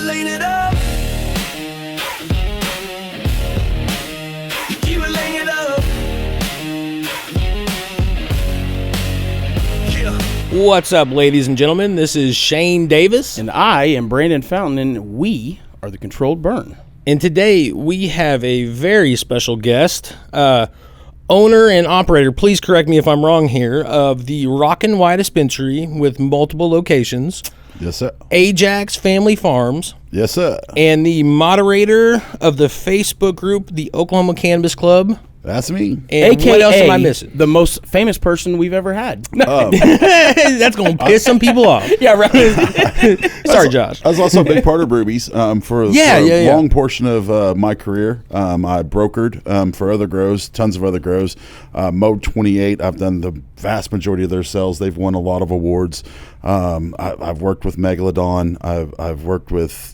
laying it up. You keep it laying it up. Yeah. What's up, ladies and gentlemen? This is Shane Davis. And I am Brandon Fountain, and we are the Controlled Burn. And today we have a very special guest, owner and operator, please correct me if I'm wrong here, of the Rockin' Y Dispensary with multiple locations. Yes, sir. Ajax Family Farms. Yes, sir. And the moderator of the Facebook group, the Oklahoma Cannabis Club. That's me. And AKA what else am I missing? the most famous person we've ever had. That's going to piss some people off. Yeah, right. Sorry, Josh. I was also a big part of Ruby's for a long portion of my career. I brokered for other grows, tons of other grows. Mode 28, I've done the vast majority of their sales. They've won a lot of awards. I've worked with Megalodon. I've worked with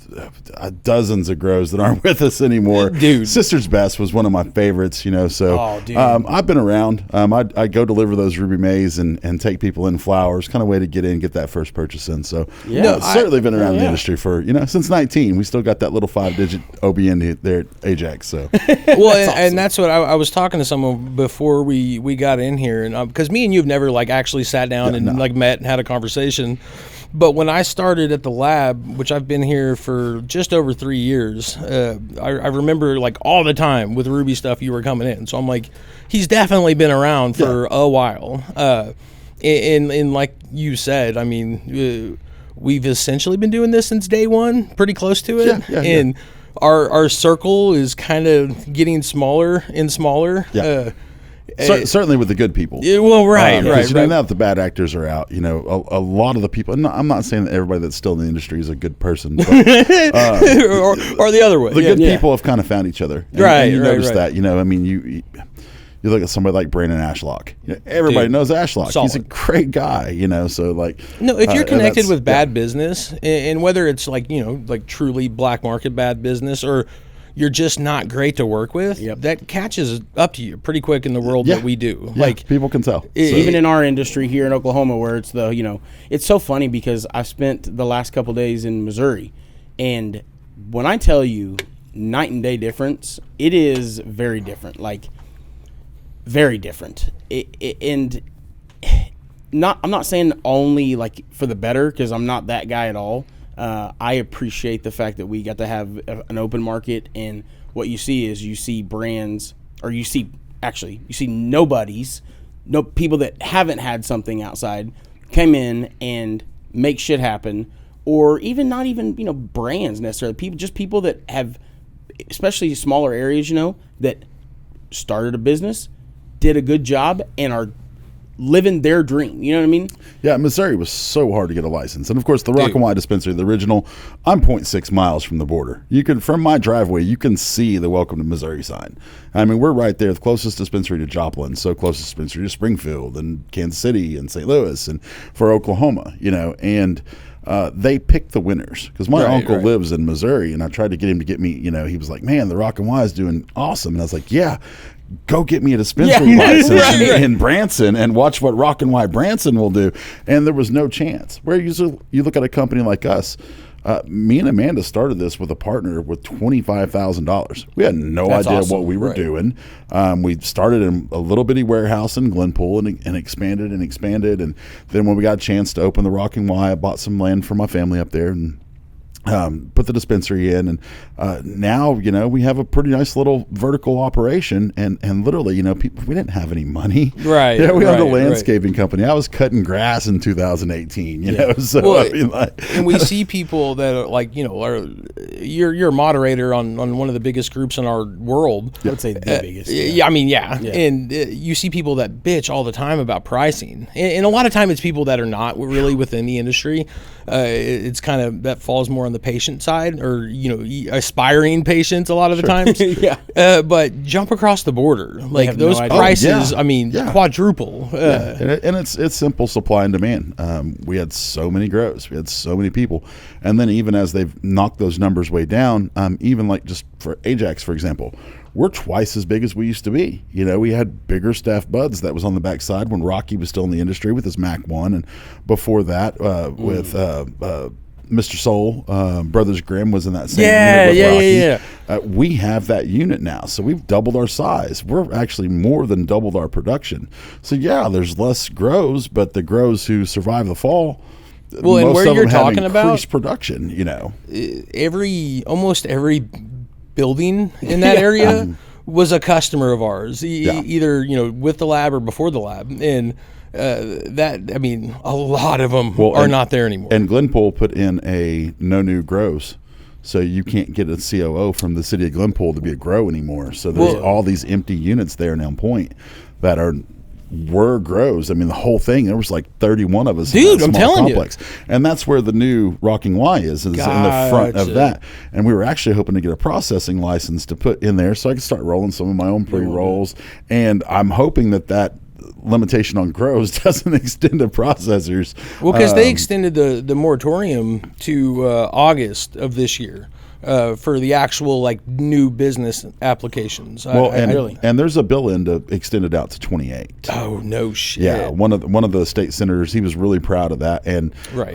dozens of grows that aren't with us anymore. Dude. Sister's Best was one of my favorites, so dude. I've been around. I go deliver those Ruby Mays and take people in flowers, kind of way to get in, get that first purchase in. So certainly been around the industry for, since 19. We still got that little 5-digit OBN there at Ajax. So well, and that's what I was talking to someone before we got in here, and because me and you have never actually sat down and met and had a conversation. But when I started at the lab, which I've been here for just over 3 years, I remember all the time with Ruby stuff you were coming in. So I'm like, he's definitely been around for a while. And like you said, I mean, we've essentially been doing this since day one, pretty close to it. And our circle is kind of getting smaller and smaller. Yeah. Certainly with the good people. Yeah, well, right. Now that the bad actors are out, a lot of the people. I'm not saying that everybody that's still in the industry is a good person, but, or the other way. The good people have kind of found each other, and you notice that. I mean, you look at somebody like Brandon Ashlock. Everybody knows Ashlock. Solid. He's a great guy. So no, if you're connected with bad business, and whether it's truly black market bad business or you're just not great to work with, that catches up to you pretty quick in the world that we do. People can tell. Even in our industry here in Oklahoma, where it's it's so funny because I've spent the last couple days in Missouri, and when I tell you night and day difference, it is very different. Very different. I'm not saying only for the better, because I'm not that guy at all. I appreciate the fact that we got to have an open market, and what you see is you see brands, or you see nobodies, people that haven't had something outside come in and make shit happen, or even not even brands necessarily, people that have, especially smaller areas, that started a business, did a good job, and are living their dream. You know what I mean? Yeah, Missouri was so hard to get a license. And of course, the Rockin' Y Dispensary, the original, I'm 0.6 miles from the border. From my driveway, you can see the Welcome to Missouri sign. I mean, we're right there, the closest dispensary to Joplin, so closest dispensary to Springfield and Kansas City and St. Louis, and for Oklahoma, and they picked the winners, because my uncle lives in Missouri, and I tried to get him to get me, he was like, man, the Rockin' Y is doing awesome. And I was like, yeah, go get me a dispensary license in Branson and watch what Rockin' Y Branson will do. And there was no chance. Where you look at a company like us, me and Amanda started this with a partner with $25,000. We had no idea what we were doing. We started in a little bitty warehouse in Glenpool and expanded. And then when we got a chance to open the Rockin' Y, I bought some land for my family up there and put the dispensary in, and now we have a pretty nice little vertical operation, and literally people, we didn't have any money, we had a landscaping company. I was cutting grass in 2018, so well, and we see people that are you're a moderator on one of the biggest groups in our world. I would say the biggest. And you see people that bitch all the time about pricing, and a lot of time it's people that are not really within the industry. It's kind of that falls more on the patient side, or aspiring patients a lot of the times. But jump across the border, those prices. Quadruple. And it's simple supply and demand. We had so many grows, we had so many people, and then even as they've knocked those numbers way down, even just for Ajax, for example, we're twice as big as we used to be. We had bigger staff buds that was on the backside when Rocky was still in the industry with his Mac 1, and before that with Mr. Soul, Brothers Grimm was in that same Yeah, unit with yeah, Rocky. We have that unit now, so we've doubled our size. We're actually more than doubled our production. So yeah, there's less grows, but the grows who survive the fall, well, and most where of you're them have talking about increased production. almost every building in that area was a customer of ours, either with the lab or before the lab, and a lot of them are not there anymore. And Glenpool put in a no new grows, so you can't get a COO from the city of Glenpool to be a grow anymore. So there's all these empty units there now. Point that were grows. I mean, the whole thing. There was like 31 of us. Dude, in that I'm small telling complex. And that's where the new Rocking Y is in the front of that. And we were actually hoping to get a processing license to put in there, so I could start rolling some of my own pre-rolls. And I'm hoping that limitation on grows doesn't extend to processors. Well, because they extended the moratorium to August of this year. For the actual new business applications. And there's a bill in to extend it out to 28. Oh no shit! Yeah, one of the state senators, he was really proud of that. And right.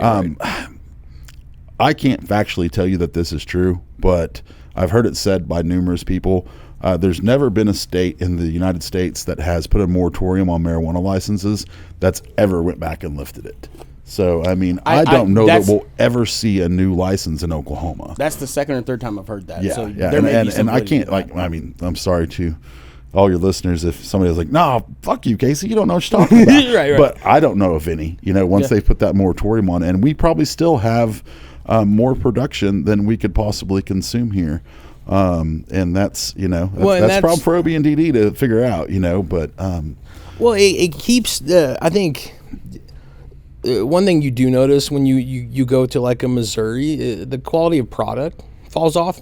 I can't factually tell you that this is true, but I've heard it said by numerous people. There's never been a state in the United States that has put a moratorium on marijuana licenses that's ever went back and lifted it. So, I mean, I don't know that we'll ever see a new license in Oklahoma. That's the second or third time I've heard that. Yeah, so yeah. And I can't, I'm sorry to all your listeners if somebody was like, no, fuck you, Casey, you don't know what you're talking about. Right. But I don't know of any, once they put that moratorium on. And we probably still have more production than we could possibly consume here. And that's, that's a problem for OB and DD to figure out, but. Well, it keeps, I think. One thing you do notice when you go to a Missouri, the quality of product falls off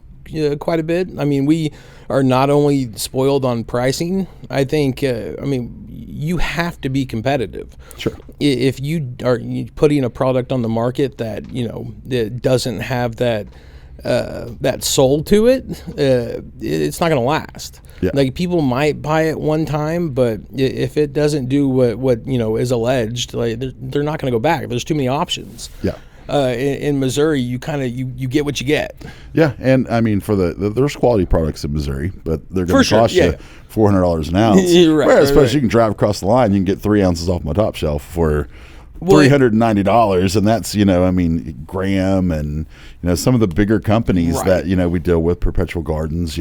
quite a bit. I mean, we are not only spoiled on pricing. I think, you have to be competitive. Sure. If you are putting a product on the market that that doesn't have that soul to it, it's not going to last. Yeah. People might buy it one time, but if it doesn't do what is alleged, they're not going to go back. There's too many options. Yeah. In Missouri, you get what you get. Yeah, and I mean there's quality products in Missouri, but they're going to cost you $400 an ounce. Whereas you can drive across the line, you can get 3 ounces off my top shelf for $390, and that's Graham and some of the bigger companies that we deal with, Perpetual Gardens,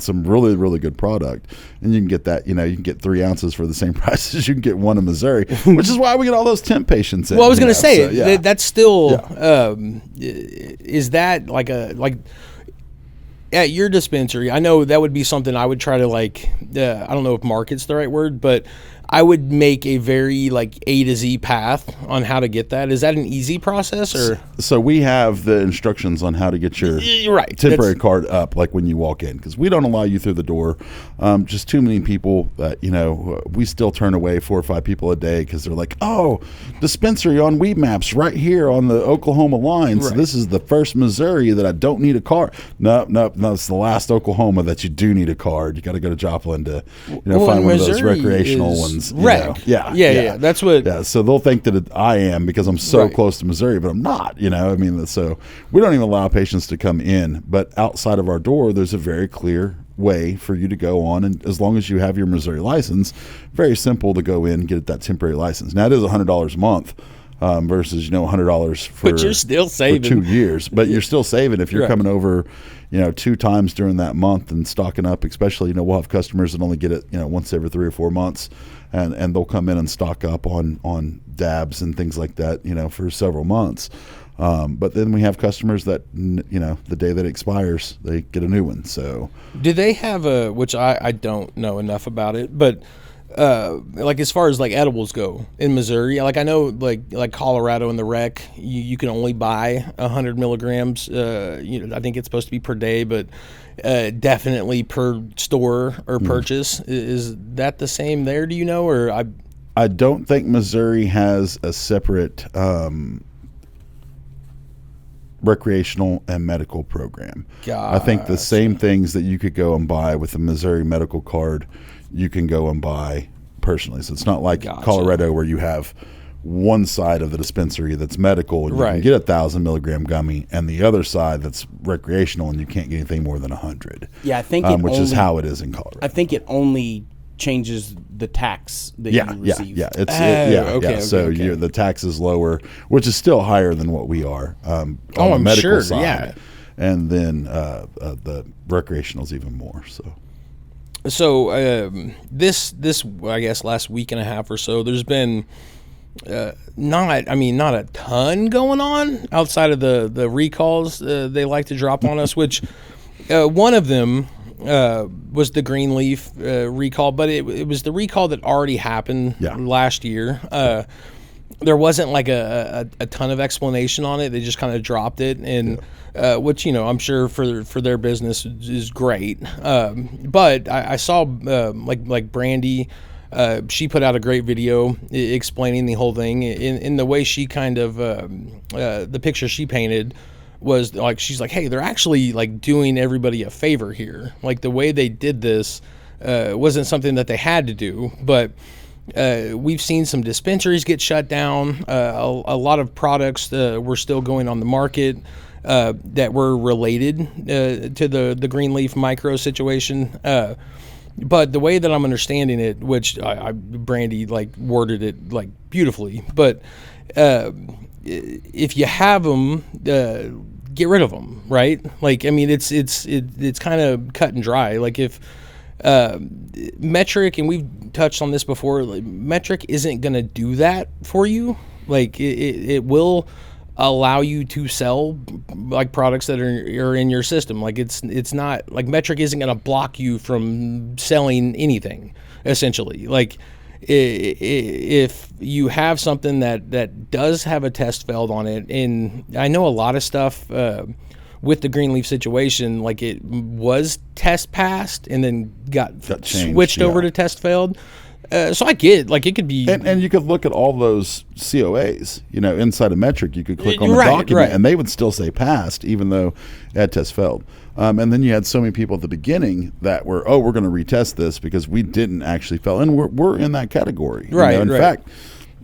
some really, really good product, and you can get that, you can get 3 ounces for the same price as you can get one in Missouri, which is why we get all those temp patients in. Well, I was going to say that's still is that at your dispensary? I know that would be something I would try to I don't know if market's the right word, but I would make a very A to Z path on how to get that. Is that an easy process, or? So we have the instructions on how to get your temporary card up, when you walk in, because we don't allow you through the door. Just too many people that we still turn away 4 or 5 people a day because they're like, oh, dispensary on Weed Maps right here on the Oklahoma line. So this is the first Missouri that I don't need a card. No, it's the last Oklahoma that you do need a card. You got to go to Joplin to find one of those recreational ones. Yeah. That's what. Yeah, so they'll think that I am because I'm so close to Missouri, but I'm not. So we don't even allow patients to come in. But outside of our door, there's a very clear way for you to go on, and as long as you have your Missouri license, very simple to go in and get that temporary license. Now it is $100 a month. Versus $100 for, but you're still saving for 2 years. But you're still saving if you're coming over 2 times during that month and stocking up. Especially we'll have customers that only get it once every 3 or 4 months, and they'll come in and stock up on dabs and things like that for several months. But then we have customers that the day that it expires, they get a new one. So do they have which I don't know enough about it, but as far as edibles go in Missouri, I know like Colorado and the rec, you can only buy 100 milligrams. I think it's supposed to be per day, but definitely per store or purchase. Is that the same there? Do you know? Or I don't think Missouri has a separate recreational and medical program. I think the same things that you could go and buy with a Missouri medical card, you can go and buy personally. So it's not like Colorado where you have one side of the dispensary that's medical and you can get 1,000 milligram gummy, and the other side that's recreational and you can't get anything more than 100. Yeah, I think which is how it is in Colorado. I think it only changes the tax that you receive. So the tax is lower, which is still higher than what we are on the medical side. Yeah. And then the recreational is even more. So this I guess last week and a half or so, there's been not a ton going on outside of the recalls they like to drop on us, which one of them was the Greenleaf recall, but it was the recall that already happened last year. There wasn't like a ton of explanation on it. They just kind of dropped it, and which I'm sure for their business is great. But I saw like Brandy. She put out a great video explaining the whole thing in the way she kind of the picture she painted was like, she's like, hey, they're actually like doing everybody a favor here. Like the way they did this wasn't something that they had to do, but we've seen some dispensaries get shut down. A lot of products were still going on the market that were related to the Greenleaf micro situation. But the way that I'm understanding it, which Brandy like worded it like beautifully, but if you have them, get rid of them, right? Like, I mean, it's kind of cut and dry. Like if Metric, and we've touched on this before, like, Metric isn't going to do that for you. Like it will allow you to sell like products that are in your system. Like it's not like Metric isn't going to block you from selling anything, essentially. Like if you have something that does have a test failed on it, and I know a lot of stuff with the Greenleaf situation, like it was test passed and then got changed, switched over to test failed. So I get, like, it could be... And you could look at all those COAs, inside of Metric. You could click on the document, and they would still say passed, even though it had test failed. And then you had so many people at the beginning that were, we're going to retest this because we didn't actually fail. And we're in that category. In fact,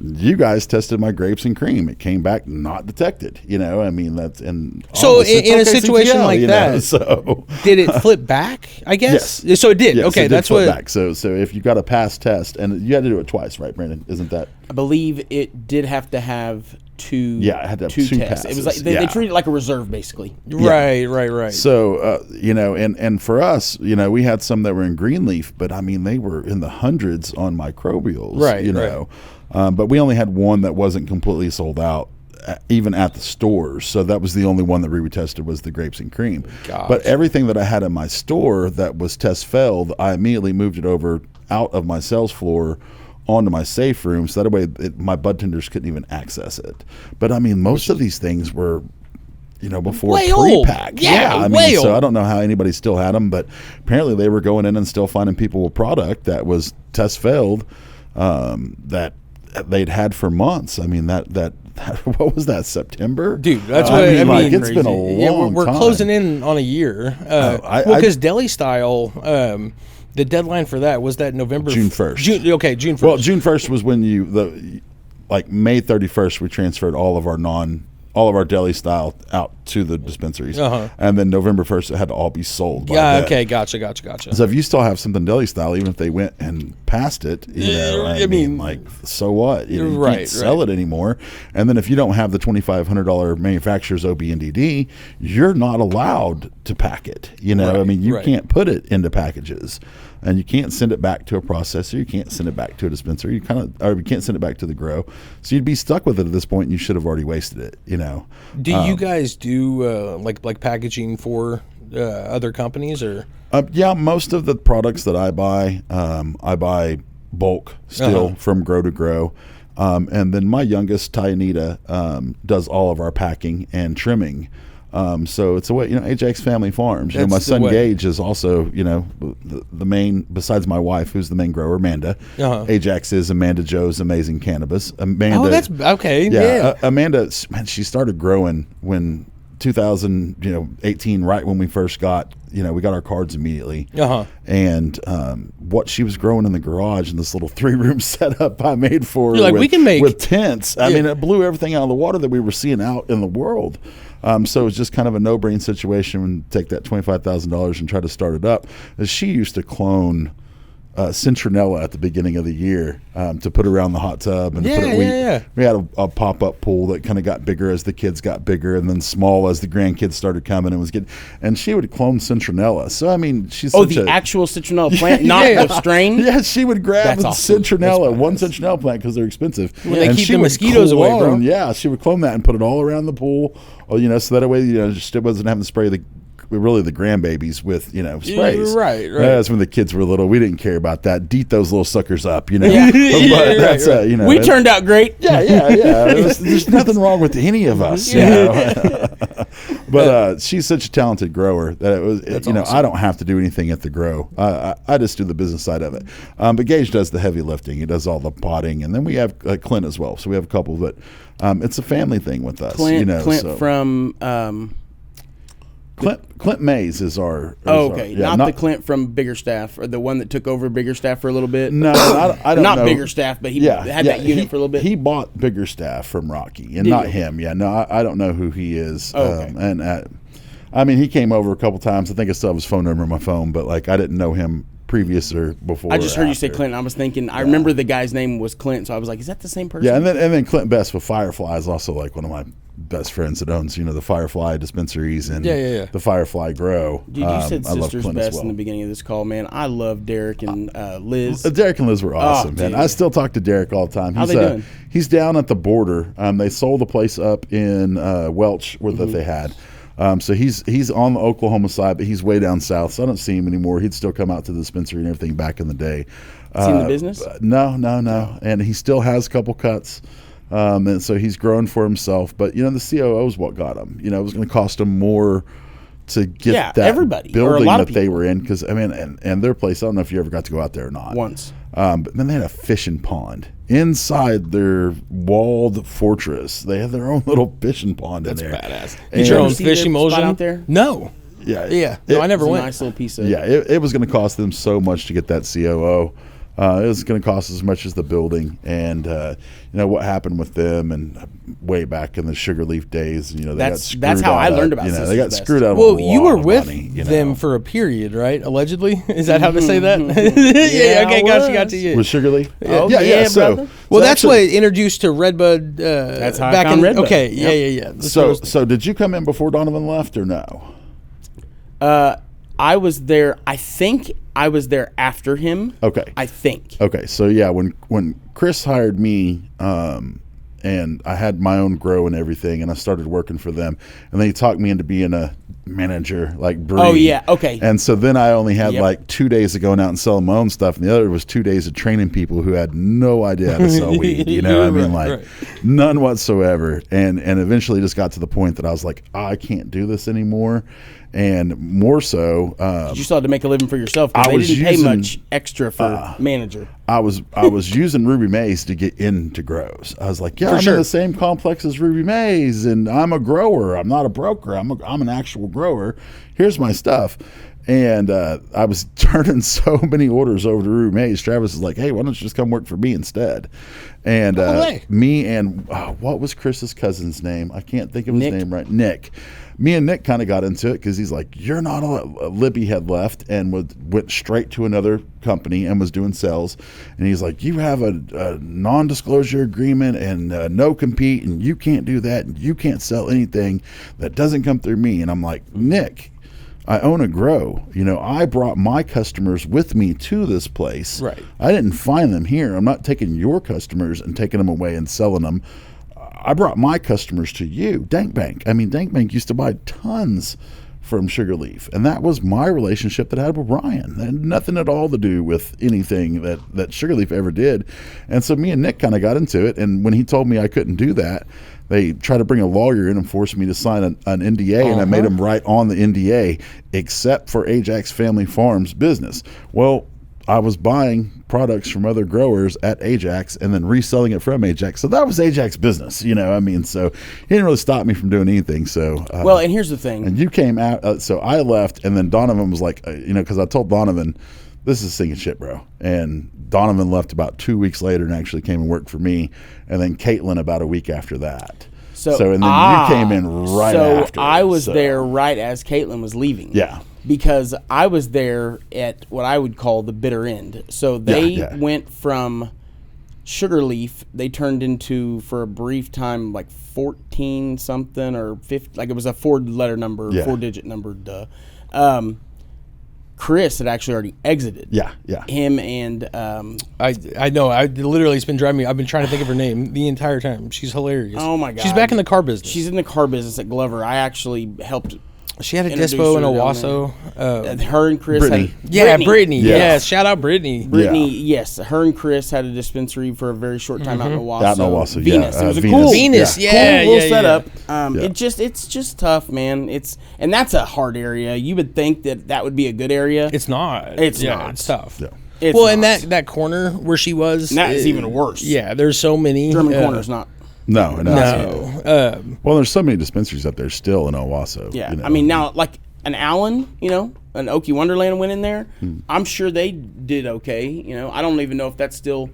you guys tested my grapes and cream. It came back not detected. I mean, that's in. So in a situation like that, so did it flip back? I guess. Yes. So it did. Yes, okay, it did that's flip what. Back. So if you got a pass test, and you had to do it twice, right, Brandon? Isn't that? I believe it did have to have two. Yeah, it had to have two tests. passes. It was like they treated it like a reserve, basically. Right. So and for us, we had some that were in Greenleaf, but I mean they were in the hundreds on microbials. Right. But we only had one that wasn't completely sold out, even at the stores. So that was the only one that we retested was the grapes and cream. Gosh. But everything that I had in my store that was test failed, I immediately moved it over out of my sales floor onto my safe room. So that way my bud tenders couldn't even access it. But I mean, most of these things were, before pre-pack. I mean, so I don't know how anybody still had them, but apparently they were going in and still finding people with product that was test failed, that they'd had for months. I mean, that what was that, September? Dude, that's what I mean. It's been a long time. We're closing in on a year. Because deli style, the deadline for that was that November June 1st. June 1st. Well, June 1st was when May 31st we transferred all of our deli style out to the dispensaries, and then November 1st it had to all be sold. Okay, gotcha. So if you still have something deli style, even if they went and passed it, I mean, like, so what? You can't sell it anymore. And then if you don't have the $2,500 manufacturer's OB&DD, you're not allowed to pack it. I mean, you can't put it into packages. And you can't send it back to a processor. You can't send it back to a dispenser. You can't send it back to the grow. So you'd be stuck with it at this point, and you should have already wasted it. Do you guys do like packaging for other companies or? Yeah, most of the products that I buy bulk still from grow to grow. And then my youngest, Tyanita, does all of our packing and trimming. So it's a way, Ajax Family Farms. My son Gage is also, the main, besides my wife, who's the main grower, Amanda. Ajax is Amanda Joe's Amazing Cannabis. Amanda. Oh, that's okay. Yeah. Amanda, man, she started growing when 2018, right when we first got, we got our cards immediately. And what she was growing in the garage in this little 3-room setup I made for her, You're like, we can make with tents. I mean, it blew everything out of the water that we were seeing out in the world. So it was just kind of a no-brain situation when take that $25,000 and try to start it up. She used to clone citronella at the beginning of the year to put around the hot tub, and we had a pop-up pool that kind of got bigger as the kids got bigger, and then small as the grandkids started coming, and she would clone citronella. So I mean, she's the actual citronella plant, not the strain. Yeah, she would grab citronella, one citronella plant because they're expensive. When they keep the mosquitoes away, bro. Yeah, she would clone that and put it all around the pool, so that way she wasn't having to spray the grandbabies with sprays. Right. That's when the kids were little. We didn't care about that. Deet those little suckers up, But that's we turned out great. Yeah. There's nothing wrong with any of us. But she's such a talented grower that awesome. I don't have to do anything at the grow. I just do the business side of it. But Gage does the heavy lifting. He does all the potting, and then we have Clint as well. So we have a couple, but it's a family thing with us. Clint from. Clint Mays is our. Not the Clint from Biggerstaff, or the one that took over Biggerstaff for a little bit. No, I don't know. Not Biggerstaff, but he had that unit for a little bit. He bought Biggerstaff from Rocky, and not him. Yeah, no, I don't know who he is. He came over a couple times. I think I still have his phone number on my phone, but I didn't know him previous or before. I just heard you say Clint, and I was thinking, I remember the guy's name was Clint, so I was like, is that the same person? Yeah, and then Clint Best with Firefly is also one of my best friends that owns the Firefly dispensaries and the Firefly Grow. Dude, you said Sisters Best in the beginning of this call, man. I love Derek and Liz. Derek and Liz were awesome, man. I still talk to Derek all the time. How they doing? He's down at the border. They sold the place up in Welch that they had. So he's on the Oklahoma side, but he's way down south, so I don't see him anymore. He'd still come out to the dispensary and everything back in the day. Is he in the business? No. And he still has a couple cuts. And so he's growing for himself. But, the COO is what got him. It was going to cost him more to get that building that they were in. Because, and their place, I don't know if you ever got to go out there or not. Once. But then they had a fishing pond inside their walled fortress. They had their own little fishing pond in there. That's badass. Did your own fish emulsion out there? No. Yeah. No, I never went. A nice little piece of. Yeah, it was going to cost them so much to get that COO. It was going to cost as much as the building, and what happened with them, and way back in the Sugar Leaf days, they got screwed that's how I learned about. They got screwed out. Well, you were with them for a period, right? Allegedly, is that how to say that? Okay, got you. With Sugar Leaf, yeah. So, that's what introduced to Redbud. That's how back I found Redbud. Okay, yeah. So did you come in before Donovan left or no? I was there. I think I was there after him. Okay. I think. Okay. So yeah, when Chris hired me, and I had my own grow and everything, and I started working for them, and then he talked me into being a manager, Bree. Oh yeah. Okay. And so then I only had 2 days of going out and selling my own stuff, and the other was 2 days of training people who had no idea how to sell weed. None whatsoever. And eventually just got to the point that I was like, I can't do this anymore. And more so, you still had to make a living for yourself because they didn't pay much extra for manager. I was using Ruby Mays to get into grows. I was like, I'm in the same complex as Ruby Mays, and I'm a grower. I'm not a broker. I'm an actual grower. Here's my stuff. And I was turning so many orders over to Ruby Mays. Travis was like, hey, why don't you just come work for me instead? And me and what was Chris's cousin's name? I can't think of his name right. Nick. Me and Nick kind of got into it because he's like, you're not a Libby had left and went straight to another company and was doing sales. And he's like, you have a non-disclosure agreement and no compete, and you can't do that, and you can't sell anything that doesn't come through me. And I'm like, Nick, I own a grow. I brought my customers with me to this place. Right. I didn't find them here. I'm not taking your customers and taking them away and selling them. I brought my customers to you, Dank Bank. Dank Bank used to buy tons from Sugar Leaf, and that was my relationship that I had with Ryan. It had nothing at all to do with anything that Sugar Leaf ever did. And so me and Nick kind of got into it, and when he told me I couldn't do that, they tried to bring a lawyer in and force me to sign an NDA, and I made him write on the NDA, except for Ajax Family Farms business. Well, I was buying products from other growers at Ajax and then reselling it from Ajax. So that was Ajax business, I mean, so he didn't really stop me from doing anything. So, well, and here's the thing. And you came out, so I left, and then Donovan was like, because I told Donovan, this is sinking shit, bro. And Donovan left about 2 weeks later and actually came and worked for me. And then Caitlin about a week after that. So and then you came in right after. So I was there right as Caitlin was leaving. Yeah. Because I was there at what I would call the bitter end. So they went from Sugar Leaf, they turned into, for a brief time, like 14 something or 50, like it was a 4-letter number, 4-digit number, Chris had actually already exited. Yeah. Him and I know. Literally, it's been driving me. I've been trying to think of her name the entire time. She's hilarious. Oh my god. She's back in the car business. She's in the car business at Glover. I actually helped. She had a dispo in Owasso. Her and Chris Brittany. Brittany. Yes. Shout out Brittany. Brittany, yes. Her and Chris had a dispensary for a very short time out in Owasso. Out in Owasso, Venus. It was a Venus. cool Venus. cool Yeah. little setup. It's just tough, man. And that's a hard area. You would think that would be a good area. It's not. It's not. It's tough. Yeah. It's and not. that corner where she was. And that is even worse. Yeah, there's so many. German corner's not. No. No. There's so many dispensaries up there still in Owasso. Yeah. I mean, now, like an Allen, an Okie Wonderland went in there. I'm sure they did okay. I don't even know if that's still.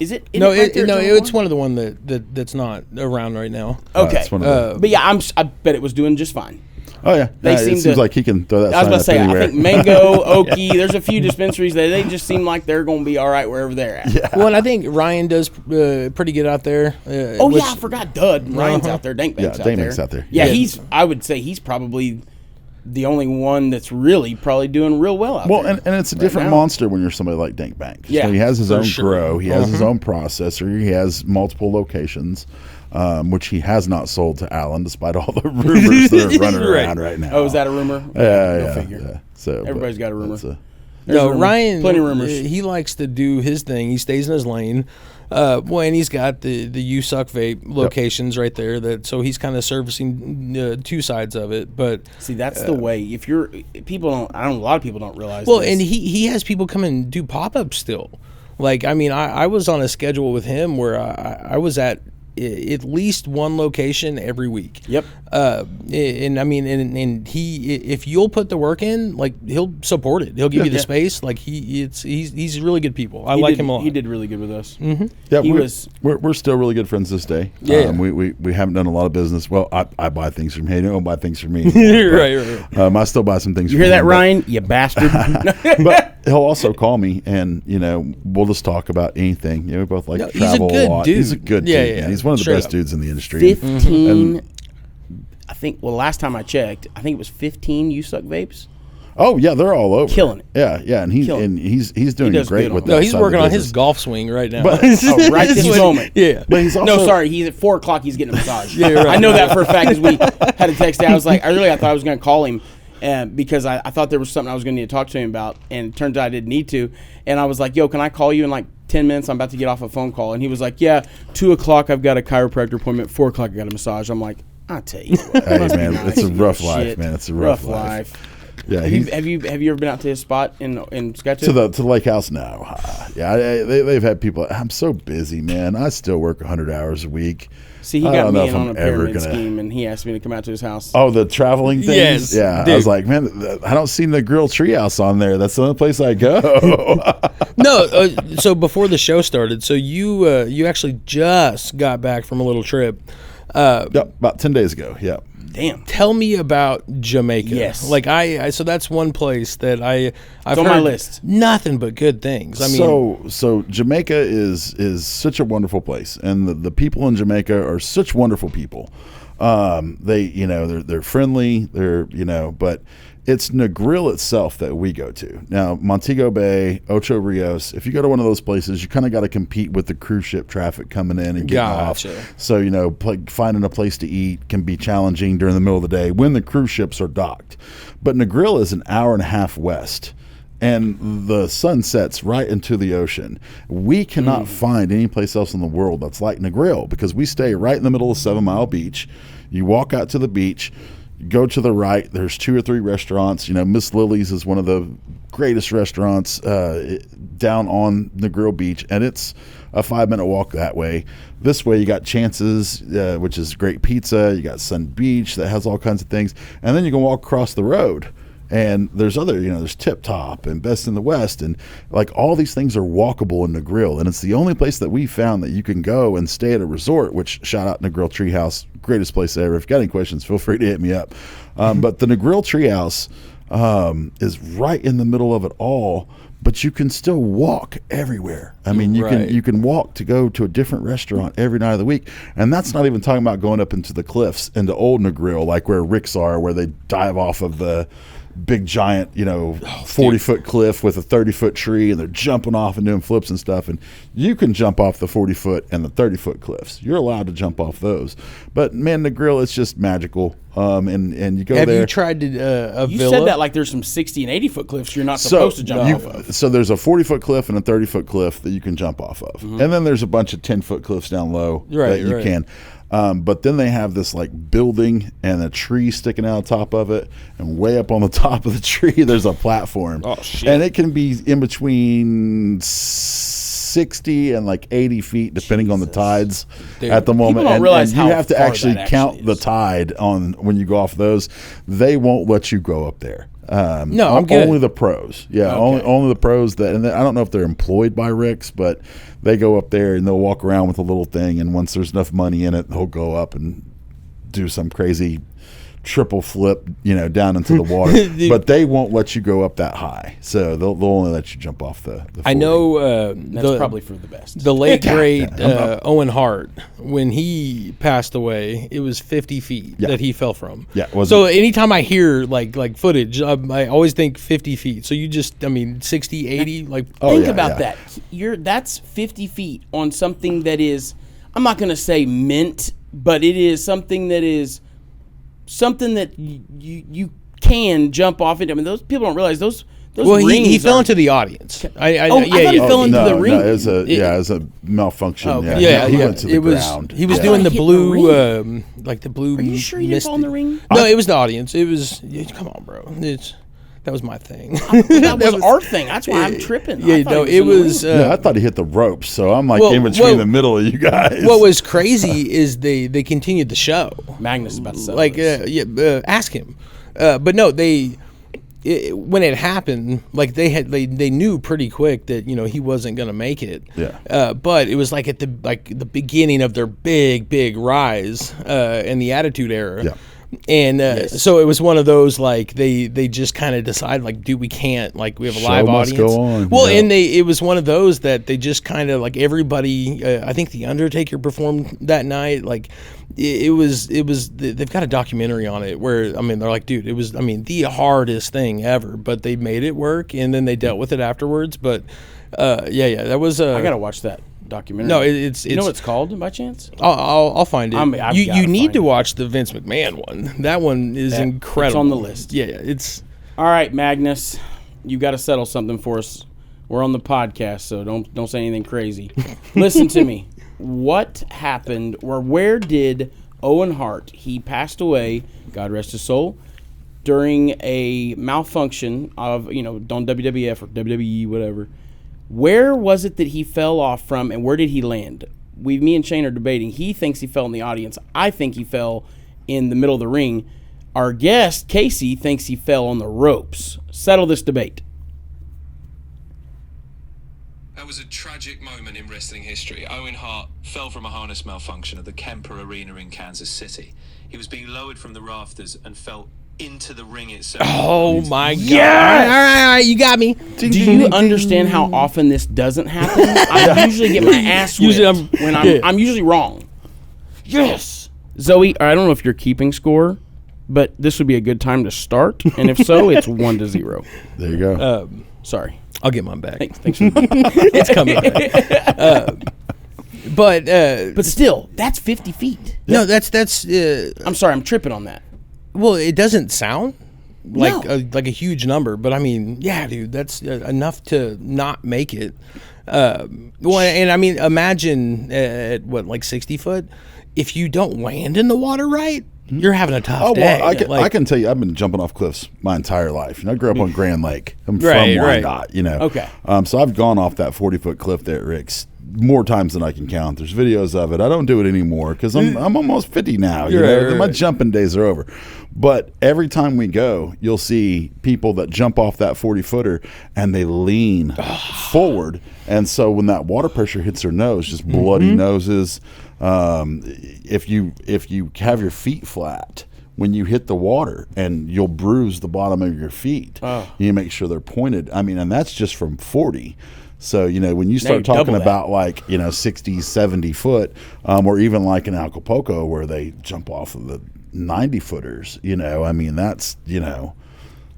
Is it? It's one of the one that's not around right now. Okay. It's one of But yeah, I bet it was doing just fine. Oh yeah, it seems like he can throw that. I was about to say, anywhere. I think Mango, Okie. There's a few dispensaries that they just seem like they're going to be all right wherever they're at. Yeah. Well, and I think Ryan does pretty good out there. I forgot. Dud Ryan's out there. Dankbank's out there. Dankbank's out there. Yeah, I would say he's probably the only one that's really probably doing real well out there. Well, and it's a different monster when you're somebody like Dankbank. Yeah, so he has his own sure. grow. He has his own processor. He has multiple locations. Which he has not sold to Allen, despite all the rumors that are running around right now. Oh, is that a and Yeah. So everybody's got a rumor. Ryan, plenty of rumors. He likes to do his thing. He stays in his lane. And he's got the You Suck Vape locations right there. So he's kind of servicing two sides of it. But see, that's the way. If you're people don't, I don't. A lot of people don't realize. Well, this. and he has people come and do pop ups still. Like, I mean, I was on a schedule with him where I was at least one location every week. Yep. And I mean, and he, if you'll put the work in, like, he'll support it. He'll give you the space. Like, he's really good people. I like him a lot. He did really good with us. Mm-hmm. Yeah, we're still really good friends this day. Yeah. We haven't done a lot of business. Well, I buy things from him. He don't buy things from me. Right. I still buy some things. You from hear him, that, Ryan? You bastard. But he'll also call me, and we'll just talk about anything. We both like to travel he's a good a lot. dude. He's a good dude. Yeah. He's one of the Straight best up. dudes in the industry. 15. I think. Well, last time I checked, I think it was 15 You Suck vapes. Oh yeah, they're all over, killing it. Yeah, and he's doing does great good with on that. No, he's side working of the on his business. golf swing right now. But- Right this moment. Yeah. But he's also No, sorry. He's at 4:00. He's getting a massage. Yeah, right. I know that for a fact because we had a text. I was like, I thought I was going to call him because I thought there was something I was going to need to talk to him about, and it turns out I didn't need to. And I was like, "Yo, can I call you in like 10 minutes? I'm about to get off a phone call." And he was like, "Yeah, 2:00 I've got a chiropractor appointment. 4:00 I got a massage." I'm like, "I'll tell you what, Hey must be man, nice it's a to rough get life, shit. man. It's a rough life. Yeah, Have you ever been out to his spot in Sketchup? to the lake house now. They've had people. I'm so busy, man. I still work 100 hours a week. See, he I got don't know me if in on I'm a ever pyramid gonna- scheme, and he asked me to come out to his house. Oh, the traveling things. Yes, Yeah, dude. I was like, man, I don't see the grill treehouse on there. That's the only place I go. No, so before the show started, so you actually just got back from a little trip. Yep, about 10 days ago. Yeah. Damn. Tell me about Jamaica. Yes. Like so that's one place that I've on heard my list. nothing but good things. I mean, so Jamaica is such a wonderful place, and the people in Jamaica are such wonderful people. They're friendly. But it's Negril itself that we go to. Now, Montego Bay, Ocho Rios, if you go to one of those places, you kind of got to compete with the cruise ship traffic coming in and getting Gotcha. off. So, finding a place to eat can be challenging during the middle of the day when the cruise ships are docked. But Negril is an hour and a half west, and the sun sets right into the ocean. We cannot find any place else in the world that's like Negril because we stay right in the middle of 7 Mile Beach. You walk out to the beach. Go to the right. There's 2 or 3 restaurants. Miss Lily's is one of the greatest restaurants down on Negril Beach, and it's a 5-minute walk that way. This way, you got Chances, which is great pizza. You got Sun Beach that has all kinds of things, and then you can walk across the road. And there's other, there's Tip Top and Best in the West, and like all these things are walkable in Negril, and it's the only place that we found that you can go and stay at a resort. Which shout out Negril Treehouse, greatest place ever. If you got any questions, feel free to hit me up. But the Negril Treehouse is right in the middle of it all, but you can still walk everywhere. I mean, you can walk to go to a different restaurant every night of the week, and that's not even talking about going up into the cliffs into Old Negril, like where Rick's are, where they dive off of the big giant 40-foot cliff with a 30-foot tree, and they're jumping off and doing flips and stuff, and you can jump off the 40-foot and the 30-foot cliffs. You're allowed to jump off those, but man, Negril, it's just magical. And you go Have there. you tried to a You villa? said that like there's some 60 and 80-foot cliffs you're not supposed to jump off of. So there's a 40-foot cliff and a 30-foot cliff that you can jump off of, and then there's a bunch of 10-foot cliffs down low that you can. But then they have this like building and a tree sticking out on top of it, and way up on the top of the tree there's a platform. Oh shit! And it can be in between 60 and like 80 feet depending on the tides at the moment. People don't realize and you how have to far actually that count actually the is. tide on when you go off those. They won't let you go up there. No, I'm good. Only the pros. Yeah, Okay. only the pros that, and I don't know if they're employed by Rick's, but they go up there and they'll walk around with a little thing, and once there's enough money in it, they'll go up and do some crazy triple flip, down into the water. But they won't let you go up that high, so they'll only let you jump off the 40. I know That's probably for the best. the late great Owen Hart, when he passed away, it was 50 feet that he fell from. Yeah, so anytime I hear like footage, I always think 50 feet. So you just, 60, 80, like. Think about that. That's 50 feet on something that is, I'm not going to say mint, but it is something that you can jump off it. I mean, those people don't realize those Well, rings he fell are- into the audience. I thought he fell into the ring. No, it was a malfunction. Okay. He went to the ground. He was I doing thought the he hit the blue, like the blue. Are you sure you didn't fall in the ring? No, it was the audience. It was. Come on, bro. That was my thing. That was our thing. That's why I'm tripping. Yeah, I thought no, he it in the was. ring. I thought he hit the ropes, so I'm like Well, in between well, the middle of you guys. What was crazy is they continued the show. Magnus is about to settle Like, this. ask him. But no, when it happened, like they knew pretty quick that he wasn't going to make it. Yeah. But it was like at the beginning of their big rise in the Attitude Era. Yeah. And so it was one of those, like they just kind of decided, like, dude, we can't, like, we have a Show live must audience. go on. Well, Yeah. and it was one of those that they just kind of, like, everybody. I think the Undertaker performed that night. Like, it was. They've got a documentary on it where they're like, dude, it was. The hardest thing ever, but they made it work, and then they dealt with it afterwards. But that was. I gotta watch that documentary. No, it's. You know what it's called by chance? I'll find it. I've You gotta need find to it. watch the Vince McMahon one. That one is incredible. It's on the list. Yeah, it's. All right, Magnus, you got to settle something for us. We're on the podcast, so don't say anything crazy. Listen to me. What happened, or where did Owen Hart? He passed away, God rest his soul, during a malfunction of on WWF or WWE, whatever. Where was it that he fell off from, and where did he land? Me and Shane are debating. He thinks he fell in the audience. I think he fell in the middle of the ring. Our guest, Casey, thinks he fell on the ropes. Settle this debate. That was a tragic moment in wrestling history. Owen Hart fell from a harness malfunction at the Kemper Arena in Kansas City. He was being lowered from the rafters and fell into the ring itself. Oh my God! All right, you got me. Do you understand how often this doesn't happen? I usually get my ass whipped Usually when yeah. I'm usually wrong. Yes, Zoe. I don't know if you're keeping score, but this would be a good time to start. And if so, it's 1-0. There you go. Sorry. I'll get mine back. Thanks for It's coming back. But still, that's 50 feet. no, that's. I'm sorry, I'm tripping on that. Well, it doesn't sound like No. like a huge number, but yeah, dude, that's enough to not make it. Well, and imagine at what, like 60 foot, if you don't land in the water right, you're having a tough Oh, day. well, I can tell you, I've been jumping off cliffs my entire life. I grew up on Grand Lake. I'm from Right. Wyandotte, Okay. So I've gone off that 40-foot cliff there at Rick's more times than I can count. There's videos of it. I don't do it anymore because I'm almost 50 now. My jumping days are over. But every time we go, you'll see people that jump off that 40-footer and they lean forward. And so when that water pressure hits their nose, just bloody noses. If you have your feet flat when you hit the water, and you'll bruise the bottom of your feet. You make sure they're pointed. I mean, and that's just from 40. So, when you start talking about 60, 70 foot, or even like in Acapulco where they jump off of the 90 footers, I mean, that's insane.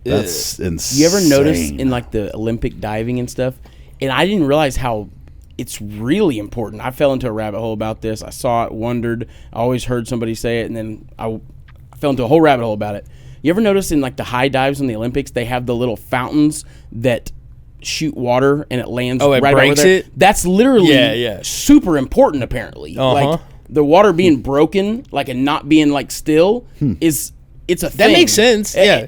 You ever notice in like the Olympic diving and stuff, and I didn't realize how it's really important. I fell into a rabbit hole about this. I saw it, wondered. I always heard somebody say it, and then I fell into a whole rabbit hole about it. You ever notice in like the high dives in the Olympics, they have the little fountains that shoot water and it lands right breaks over there? it? That's literally super important, apparently. Like the water being broken, like, and not being like still it's a thing. That makes sense. Yeah.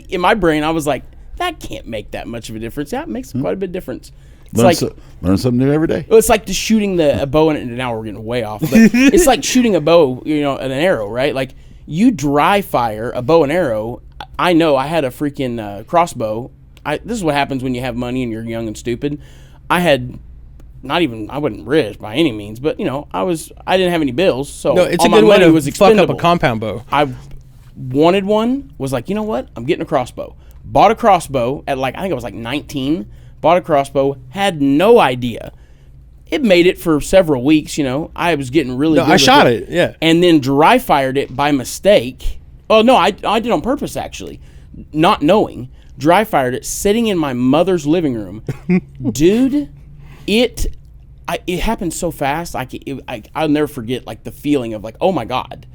In my brain, I was like, that can't make that much of a difference. Yeah, it makes quite a bit of difference. It's learn something new every day. Well, it's like just shooting a bow, and now we're getting way off. But it's like shooting a bow, an arrow, right? Like you dry fire a bow and arrow. I know I had a freaking crossbow. This is what happens when you have money and you're young and stupid. I wasn't rich by any means, but I didn't have any bills, so No, it's all a good my way money to was fuck expendable. up a compound bow. I wanted one, was like, you know what? I'm getting a crossbow. Bought a crossbow at I think I was 19. Bought a crossbow, had no idea. It made it for several weeks, I was getting really good. I shot it, yeah. And then dry fired it by mistake. Oh, no, I did on purpose, actually. Not knowing. Dry fired it, sitting in my mother's living room. Dude, it happened so fast. I'll never forget, the feeling of, oh, my God.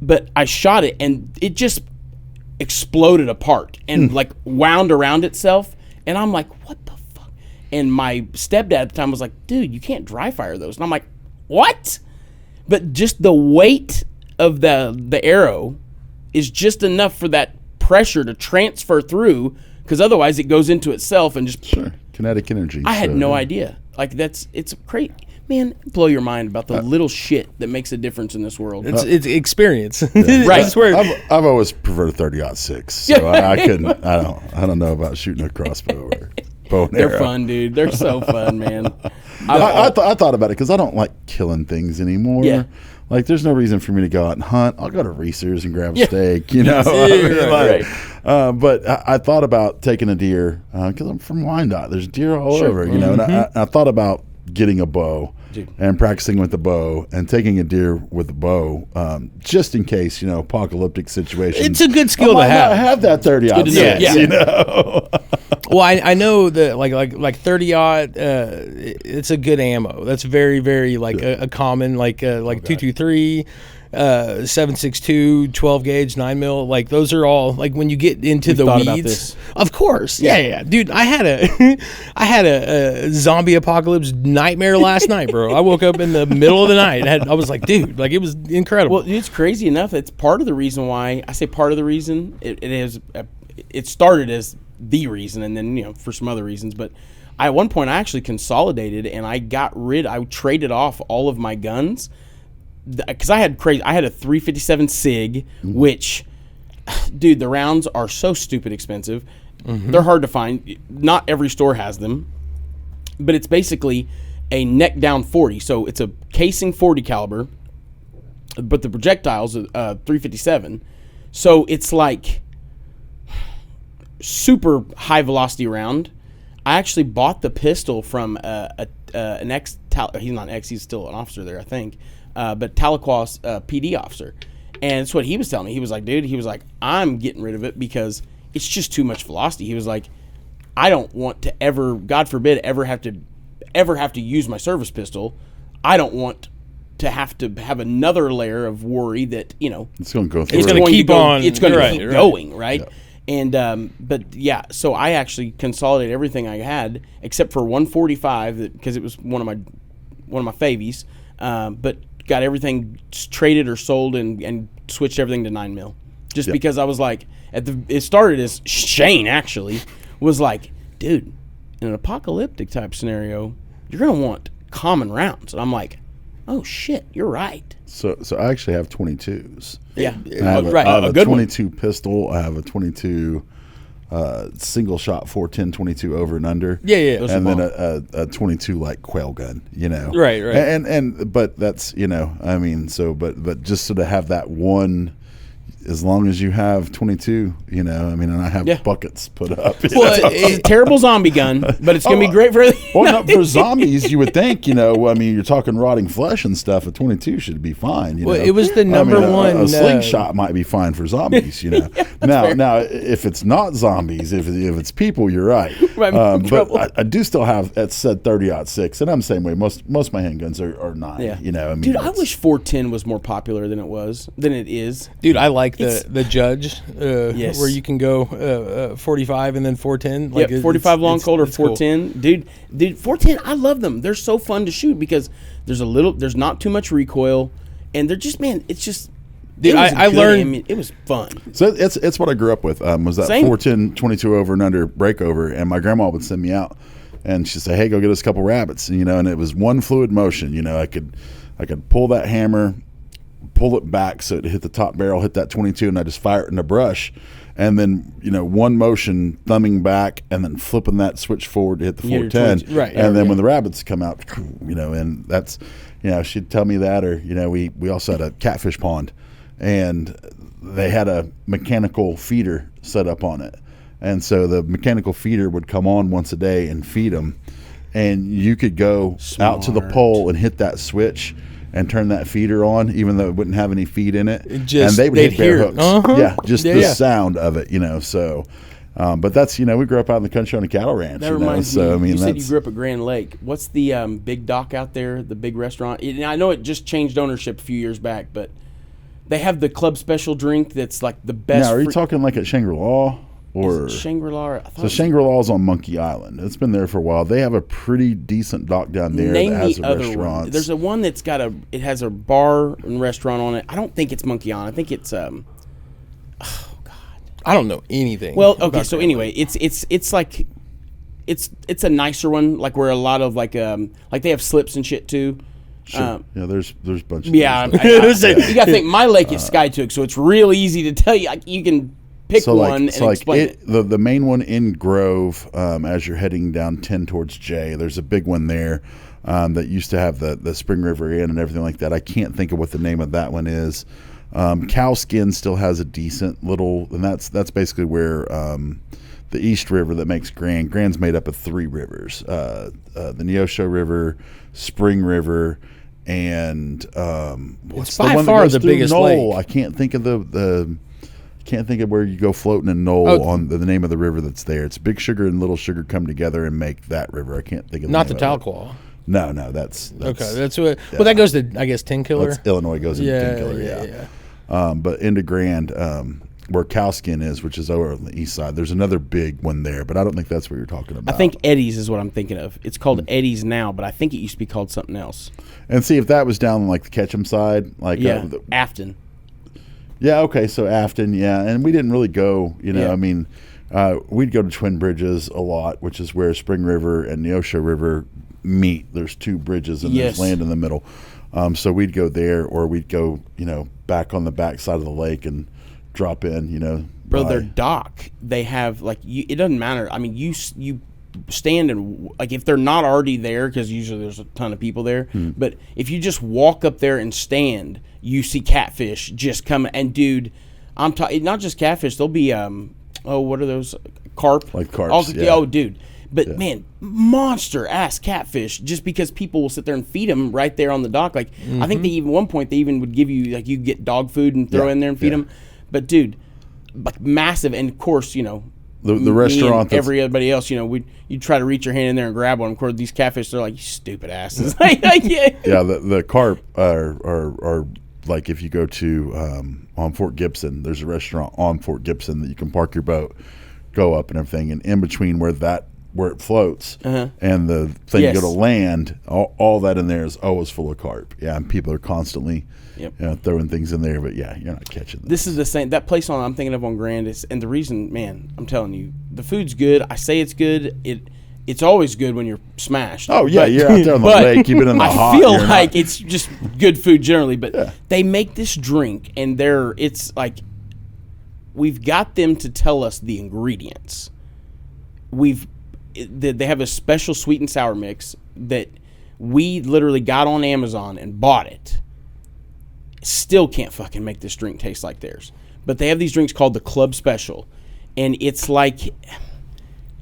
But I shot it, and it just exploded apart and, wound around itself. And I'm like, what the fuck? And my stepdad at the time was like, dude, you can't dry fire those. And I'm like, what? But just the weight of the arrow is just enough for that pressure to transfer through, because otherwise it goes into itself and just... Sure. Kinetic energy. I had no idea. It's great. Man, blow your mind about the little shit that makes a difference in this world. It's experience. Right. I've always preferred 30-06, so I couldn't. I don't know about shooting a crossbow or bow and arrow. They're fun, dude. They're so fun, man. I thought about it because I don't like killing things anymore. Yeah. There's no reason for me to go out and hunt. I'll go to Reese's and grab a steak, Right. But I thought about taking a deer because I'm from Wyandotte. There's deer all over, and I thought about getting a bow and practicing with the bow and taking a deer with the bow, just in case, apocalyptic situations. It's a good skill to have. I have that 30-06, Well, I know that like 30-aught, it's a good ammo. That's very, very a common 223, 7.62, 12 gauge, 9mm. Those are all when you get into the weeds. Of course, yeah. Dude, I had a zombie apocalypse nightmare last night, bro. I woke up in the middle of the night. I was like, dude, it was incredible. Well, it's crazy enough. It's part of the reason why I say part of the reason it started as the reason, and then for some other reasons. But at one point I actually consolidated, and I traded off all of my guns because I had a 357 SIG, which, dude, the rounds are so stupid expensive. They're hard to find. Not every store has them, but it's basically a neck down 40. So it's a casing 40 caliber, but the projectiles are 357. So it's super high velocity round. I actually bought the pistol from an ex. He's not an ex. He's still an officer there, I think. But Tahlequah's PD officer, and it's what he was telling me. He was like, dude, I'm getting rid of it because it's just too much velocity. He was like, I don't want to ever, God forbid, ever have to use my service pistol. I don't want to have another layer of worry that it's going to go. It's going to keep on. It's going to keep going, right? Yeah. And but yeah, so I actually consolidated everything I had except for 145 because it was one of my favies. But got everything traded or sold and switched everything to 9 mil. Just because I was like, it started as Shane actually was like, dude, in an apocalyptic type scenario, you're going to want common rounds. And I'm like, oh shit, you're right. So I actually have 22s. Yeah. I have right. I have a a good 22 pistol. I have a 22 single shot 410 22 over and under. Yeah. Those are And then bomb. a 22 like quail gun, Right. And but that's I mean, so but just so to have that one, as long as you have 22, I mean, and I have buckets put up. Well, it's a terrible zombie gun, but it's going to be great for well, not for zombies, you would think, I mean, you're talking rotting flesh and stuff. A 22 should be fine. Well, it was the number one. A slingshot might be fine for zombies, Now, if it's not zombies, if it's people, you're right. But I do still have, it said 30-06, and I'm the same way. Most of my handguns are 9. Yeah. I mean, dude, I wish 410 was more popular than it is. Dude, I like the Judge, Yes. where you can go 45 and then 410. Like 45 long Colt or it's cool. 410. Dude, 410, I love them. They're so fun to shoot because there's not too much recoil, and they're just, man, it's just. Dude, I learned. It was fun. So it's what I grew up with. Was that Same. 410 22 over and under breakover, and my grandma would send me out, and she'd say, "Hey, go get us a couple rabbits," and it was one fluid motion. I could pull that hammer, pull it back so it hit the top barrel, hit that 22, and I just fire it in the brush, and then one motion, thumbing back, and then flipping that switch forward to hit the 410, right? And then when the rabbits come out, and that's, she'd tell me that, or we also had a catfish pond. And they had a mechanical feeder set up on it. And so the mechanical feeder would come on once a day and feed them. And you could go out to the pole and hit that switch and turn that feeder on, even though it wouldn't have any feed in it. And they would hit their hooks. Yeah, just the sound of it, So, but that's, we grew up out in the country on a cattle ranch. That reminds me, I mean, you said you grew up at Grand Lake. What's the big dock out there, the big restaurant? I know it just changed ownership a few years back, but they have the club special drink that's like the best. Now, are you talking like at Shangri-La? Or Shangri-La? So Shangri-La's on Monkey Island. It's been there for a while. They have a pretty decent dock down there that has a restaurant. There's a one that's it has a bar and restaurant on it. I don't think it's Monkey Island. I think it's oh God, I don't know anything. Well, okay, so anyway, it's like it's a nicer one, like where a lot of like they have slips and shit too. Sure. There's a bunch of you got to think my lake is Skytook, so it's real easy to tell you. Like, you can pick one and explain it. The main one in Grove, as you're heading down 10 towards J, there's a big one there that used to have the Spring River Inn and everything like that. I can't think of what the name of that one is. Cowskin still has a decent little, and that's basically where the East River that makes Grand. Grand's made up of 3 rivers: the Neosho River, Spring River, and what's it's the by one far that goes the through biggest Knoll? lake. I can't think of can't think of where you go floating in Knoll on the name of the river that's there. It's Big Sugar and Little Sugar come together and make that river. I can't think of not the name of it. Talclaw. No, that's Okay. That's what. Yeah. Well, that goes to, I guess, Tin Killer. That's Illinois goes into Tin Killer. Yeah. But into Grand, where Cowskin is, which is over on the east side, there's another big one there, but I don't think that's what you're talking about. I think Eddie's is what I'm thinking of. It's called Eddie's now, but I think it used to be called something else. And see if that was down like the Ketchum side, like Afton. Yeah, okay, so Afton, and we didn't really go, I mean, we'd go to Twin Bridges a lot, which is where Spring River and Neosho River meet. There's 2 bridges and there's land in the middle. So we'd go there, or we'd go, back on the back side of the lake and drop in, Bro, their dock, they have, like, it doesn't matter. I mean, you stand and, like, if they're not already there, because usually there's a ton of people there, but if you just walk up there and stand, you see catfish just coming. And, dude, I'm talking, not just catfish, there'll be, what are those? Carp? Like carps, Oh, dude. But, man, monster-ass catfish, just because people will sit there and feed them right there on the dock. Like, I think one point they even would give you, like, you get dog food and throw in there and feed them. But, dude, like, massive. And, of course, the restaurant, and everybody else, you'd try to reach your hand in there and grab one. Of course, these catfish, they're like, you stupid asses. The carp are like, if you go to on Fort Gibson, there's a restaurant on Fort Gibson that you can park your boat, go up and everything, and in between where that where it floats, Uh-huh. and the thing Yes. go to land, all that in there is always full of carp. Yeah, and people are constantly throwing things in there, but yeah, you're not catching them. This is the same. That place I'm thinking of on Grand is, and the reason, man, I'm telling you, the food's good. I say it's good. It's always good when you're smashed. Oh yeah, But- you're out there on the but lake. You've been in the I hot. feel you're like not- it's just good food generally, but they make this drink, and it's like we've got them to tell us the ingredients. They have a special sweet and sour mix that we literally got on Amazon and bought it. Still can't fucking make this drink taste like theirs. But they have these drinks called the Club Special, and it's like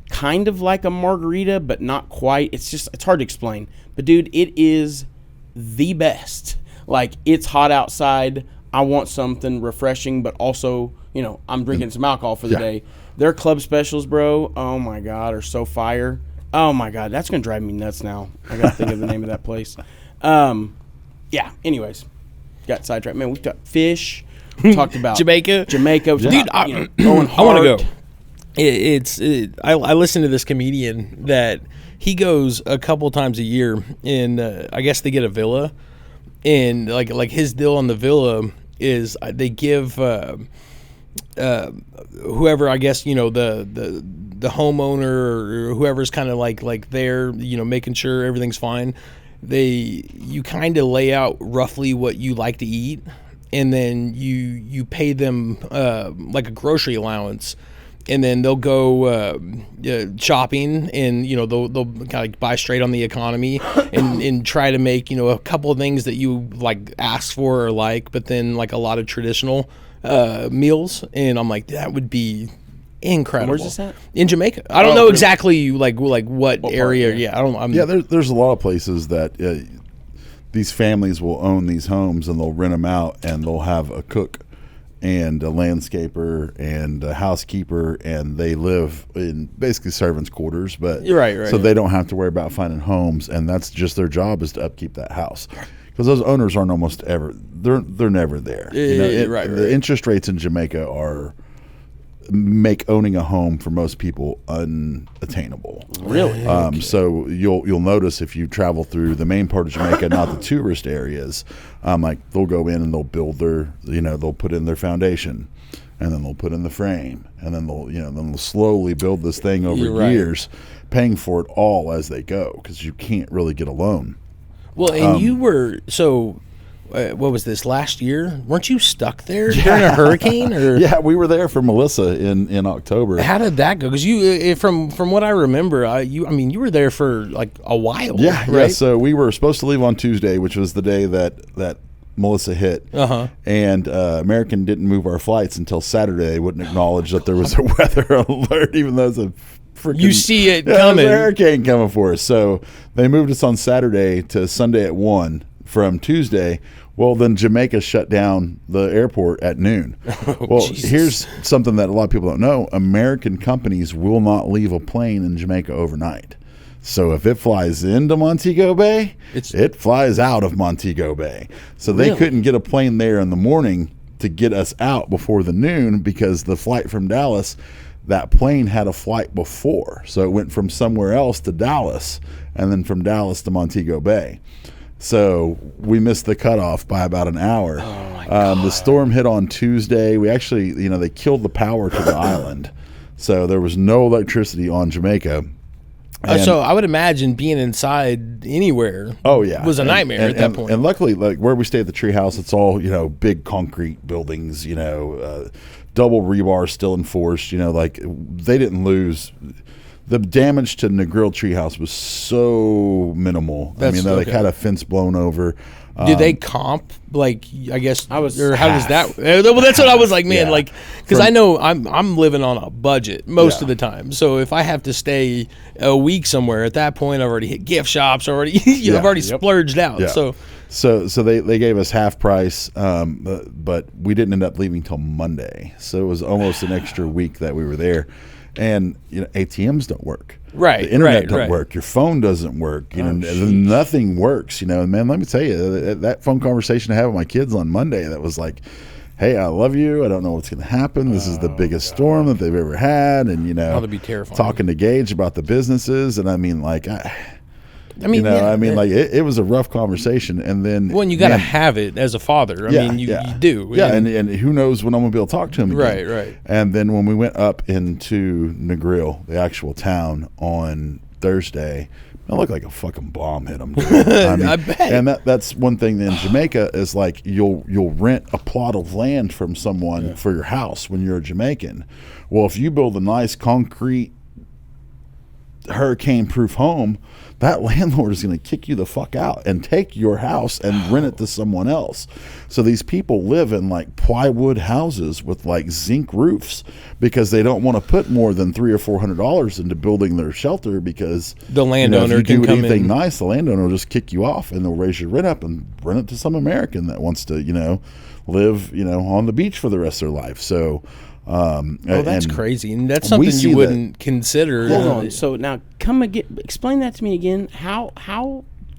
kind of like a margarita, but not quite. It's hard to explain. But dude, it is the best. Like, it's hot outside. I want something refreshing, but also, I'm drinking some alcohol for the day. Their Club Specials, bro, oh my God, are so fire. Oh my God, that's going to drive me nuts now. I got to think of the name of that place. Yeah, anyways, got sidetracked. Man, we've got fish. We talked about Jamaica. Dude, I going hard. want to go. I listen to this comedian that he goes a couple times a year, and I guess they get a villa, and like his deal on the villa is they give whoever, I guess, the homeowner or whoever's kind of like there, making sure everything's fine. You kind of lay out roughly what you like to eat, and then you pay them like a grocery allowance, and then they'll go shopping, and they'll kind of like buy straight on the economy and try to make a couple of things that you like ask for or like, but then like a lot of traditional meals, and I'm like, that would be incredible. Where's this at? In Jamaica. I don't know exactly like what area. Part, yeah, I don't. There's a lot of places that these families will own these homes, and they'll rent them out, and they'll have a cook and a landscaper and a housekeeper, and they live in basically servants' quarters, but right. So they don't have to worry about finding homes, and that's just their job, is to upkeep that house, because those owners aren't almost ever they're never there. The interest rates in Jamaica make owning a home for most people unattainable. Really? So you'll notice if you travel through the main part of Jamaica, not the tourist areas, like they'll go in and they'll build they'll put in their foundation, and then they'll put in the frame, and then they'll slowly build this thing over years, paying for it all as they go, because you can't really get a loan. Well, and you were what was this, last year? Weren't you stuck there during a hurricane? Or Yeah, we were there for Melissa in October. how did that go? Because you, from what I remember, you were there for like a while. Yeah, right. yeah. So we were supposed to leave on Tuesday, which was the day that Melissa hit. And American didn't move our flights until Saturday. They wouldn't acknowledge that there was a weather alert, even though it's a freaking, You see it there's coming. a hurricane coming for us. So they moved us on Saturday to Sunday at 1 from Tuesday. Well, then Jamaica shut down the airport at noon. Jesus. Here's something that a lot of people don't know. American companies will not leave a plane in Jamaica overnight. So if it flies into Montego Bay, it flies out of Montego Bay. So they couldn't get a plane there in the morning to get us out before the noon, because the flight from Dallas, that plane had a flight before. So it went from somewhere else to Dallas, and then from Dallas to Montego Bay. So we missed the cutoff by about an hour. Oh my God. The storm hit on Tuesday. We actually, they killed the power to the island. So there was no electricity on Jamaica. So I would imagine being inside anywhere was a nightmare at that point. And luckily, like where we stay at the treehouse, it's all, big concrete buildings, double rebar still enforced, like they didn't lose. The damage to Negril Treehouse was so minimal. They had a fence blown over. Did they comp? Like, I guess, I was or how does half. that? Well, that's what I was like, man. Yeah. Like, because I know I'm living on a budget most of the time. So if I have to stay a week somewhere, at that point I've already hit gift shops. I've already splurged out. Yeah. So they gave us half price, but we didn't end up leaving till Monday. So it was almost an extra week that we were there. And ATMs don't work. Right. The internet don't work. Your phone doesn't work. Nothing works. And man, let me tell you, that phone conversation I had with my kids on Monday, that was like, hey, I love you. I don't know what's going to happen. This is the biggest storm that they've ever had. And, you know, that'd be terrifying. Talking to Gage about the businesses. And I mean, like, like it was a rough conversation. And then you got to have it as a father. I mean, you do. Yeah. And who knows when I'm going to be able to talk to him again. Right. And then when we went up into Negril, the actual town, on Thursday, it looked like a fucking bomb hit them. I bet. And that's one thing in Jamaica is like you'll rent a plot of land from someone for your house when you're a Jamaican. Well, if you build a nice concrete hurricane-proof home, that landlord is going to kick you the fuck out and take your house and rent it to someone else. So these people live in like plywood houses with like zinc roofs because they don't want to put more than $300 or $400 into building their shelter, because the landowner if you can do come anything in. Nice, the landowner will just kick you off and they'll raise your rent up and rent it to some American that wants to, live, on the beach for the rest of their life. So that's crazy, and that's something you wouldn't consider. Hold on. So now, come again. Explain that to me again. How?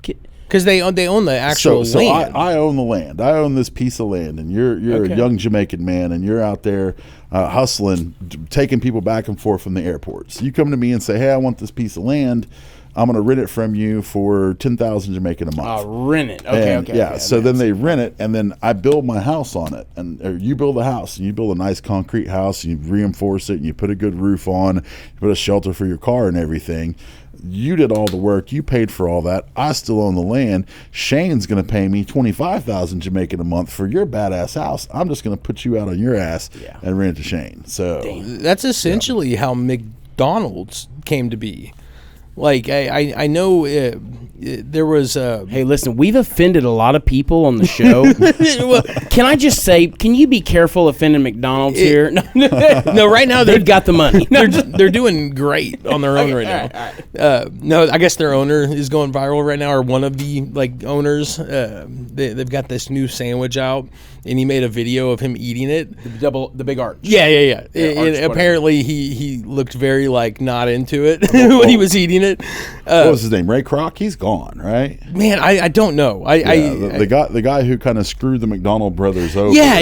Because they own the actual land. I own the land. I own this piece of land, and you're a young Jamaican man, and you're out there hustling, taking people back and forth from the airports. You come to me and say, "Hey, I want this piece of land. I'm going to rent it from you for 10,000 Jamaican a month." Rent it. Okay. Yeah. So then they rent it, and then I build my house on it, or you build a house, and you build a nice concrete house, and you reinforce it, and you put a good roof on, you put a shelter for your car and everything. You did all the work. You paid for all that. I still own the land. Shane's going to pay me 25,000 Jamaican a month for your badass house. I'm just going to put you out on your ass and rent it to Shane. So that's essentially how McDonald's came to be. Like, I know there was Hey, listen, we've offended a lot of people on the show. Can I just say, can you be careful offending McDonald's here? No, right now they've got the money. They're doing great on their own now. No, I guess their owner is going viral right now, or one of the owners. They've got this new sandwich out, and he made a video of him eating it. The big arch. Yeah. Apparently, he looked very not into it when he was eating it. What was his name? Ray Kroc? He's gone, right? Man, I don't know. The guy who kind of screwed the McDonald brothers over. Yeah.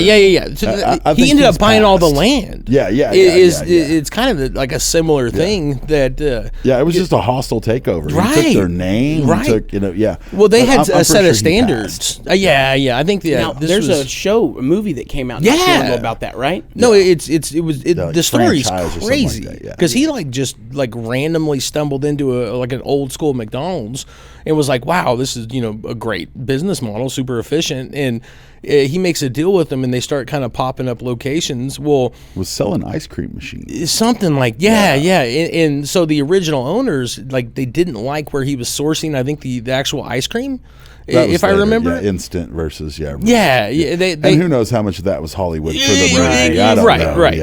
So he ended up buying all the land. It's kind of like a similar thing that. It was just a hostile takeover. Right. He took their name. Right. He took, Well, they had a set sure of standards. I think now, there's a movie that came out not too long ago about that, right? No, the story's crazy because he just randomly stumbled into an old school McDonald's and was like, wow, this is a great business model, super efficient, and he makes a deal with them and they start kind of popping up locations. Well, was selling ice cream machines, something and so the original owners they didn't like where he was sourcing, I think, the actual ice cream. If I remember, instant versus and who knows how much of that was Hollywood for the movie? I don't know. Right.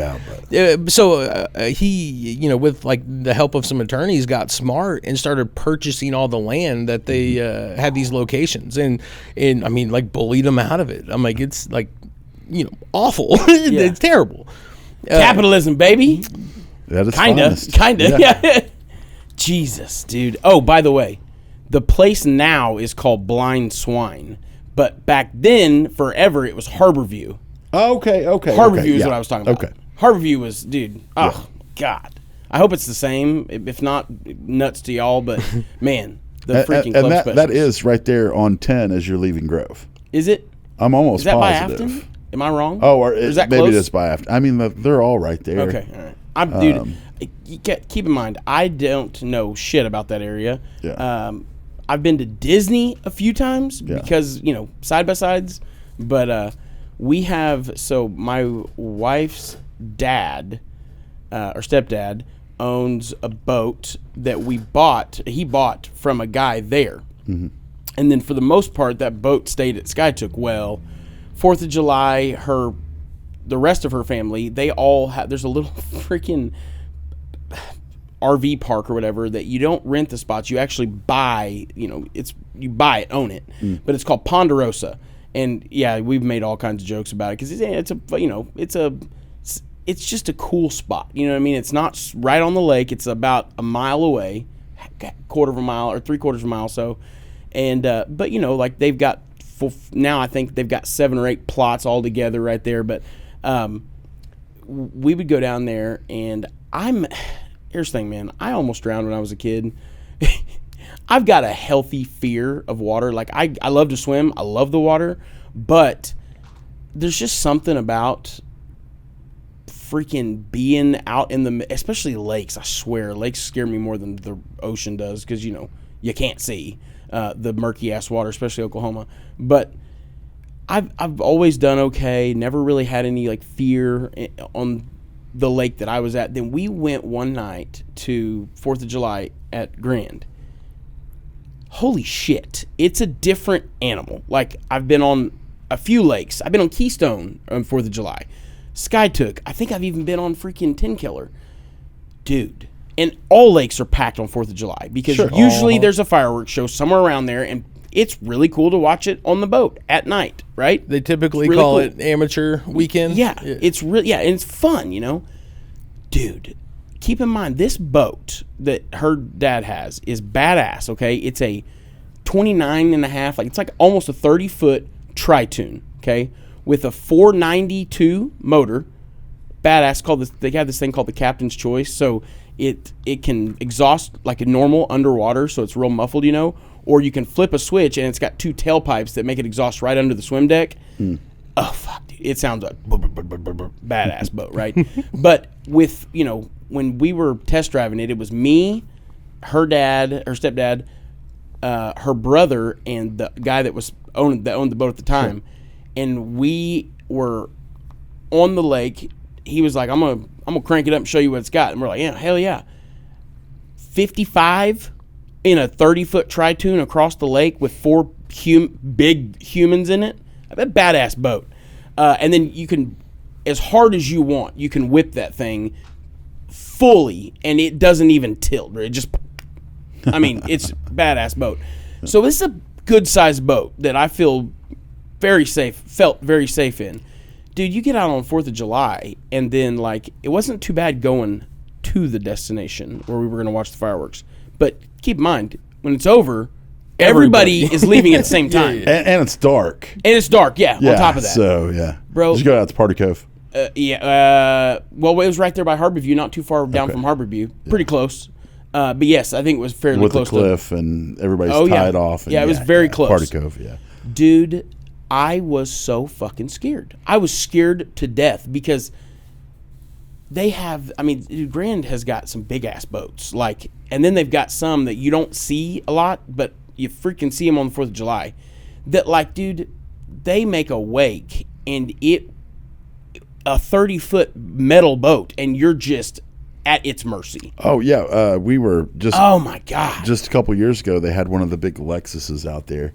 Yeah, so he, with the help of some attorneys, got smart and started purchasing all the land that they had these locations, and I mean, bullied them out of it. I'm like, it's awful. It's terrible. Capitalism, baby. That is kinda. Yeah. Jesus, dude. Oh, by the way, the place now is called Blind Swine, but back then, forever, it was Harborview. Okay. Harborview is what I was talking about. Okay. Harborview was, dude, God. I hope it's the same. If not, nuts to y'all, but man, the freaking club specials. That is right there on 10 as you're leaving Grove. Is it? I'm almost positive. Is that by Afton? Am I wrong? Oh, or is that maybe close? it is by Afton. I mean, they're all right there. Okay, all right. Dude, keep in mind, I don't know shit about that area. Yeah. I've been to Disney a few times because, side-by-sides. But we have, so my wife's dad, or stepdad, owns a boat that he bought from a guy there. Mm-hmm. And then for the most part, that boat stayed at Skytook. Well, 4th of July, the rest of her family, they all have, there's a little freaking RV park or whatever that you don't rent the spots, you actually buy, you buy it, own it. But it's called Ponderosa. And we've made all kinds of jokes about it because it's just a cool spot. You know what I mean? It's not right on the lake. It's about a mile away, quarter of a mile or 3/4 of a mile or so. And but they've got now I think they've got 7 or 8 plots all together right there. But we would go down there, and here's the thing, man. I almost drowned when I was a kid. I've got a healthy fear of water. Like, I love to swim. I love the water. But there's just something about freaking being out in especially lakes. I swear, lakes scare me more than the ocean does because, you can't see the murky-ass water, especially Oklahoma. But I've always done okay. Never really had any, like, fear on the lake that I was at. Then we went one night to 4th of July at Grand. Holy shit. It's a different animal. Like, I've been on a few lakes. I've been on Keystone on 4th of July. Skytook. I think I've even been on freaking Ten Killer. Dude. And all lakes are packed on 4th of July because usually there's a fireworks show somewhere around there, and it's really cool to watch it on the boat at night, right? They typically call it amateur weekend. Yeah. It's really, and it's fun, Dude, keep in mind, this boat that her dad has is badass, okay? It's a 29 and a half, it's like almost a 30-foot Tritune, okay? With a 492 motor, badass. They have this thing called the Captain's Choice, so it can exhaust like a normal underwater, so it's real muffled, or you can flip a switch and it's got 2 tailpipes that make it exhaust right under the swim deck. Oh, fuck, dude. It sounds like badass boat, right? But with, when we were test driving it, it was me, her dad, her stepdad, her brother, and the guy that owned the boat at the time. Sure. And we were on the lake. He was like, I'm gonna crank it up and show you what it's got. And we're like, yeah, hell yeah. 55 in a 30-foot Tritune across the lake with 4 big humans in it. A badass boat. And then you can, as hard as you want, you can whip that thing fully, and it doesn't even tilt. It just, it's a badass boat. So this is a good-sized boat that I felt very safe in. Dude, you get out on 4th of July, and then, it wasn't too bad going to the destination where we were going to watch the fireworks. But keep in mind, when it's over, everybody is leaving at the same time. And it's dark. And it's dark, on top of that. So, yeah. Bro. Did you go out to Party Cove? Well, it was right there by Harborview, not too far down from Harborview. Pretty close. But yes, I think it was fairly with close. With the cliff and everybody's tied off. And it was very close. Party Cove, yeah. Dude, I was so fucking scared. I was scared to death because they have, Grand has got some big-ass boats. And then they've got some that you don't see a lot, but you freaking see them on the 4th of July. That, dude, they make a wake, and a 30-foot metal boat, and you're just at its mercy. Oh, yeah. We were just... Oh, my God. Just a couple years ago, they had one of the big Lexuses out there.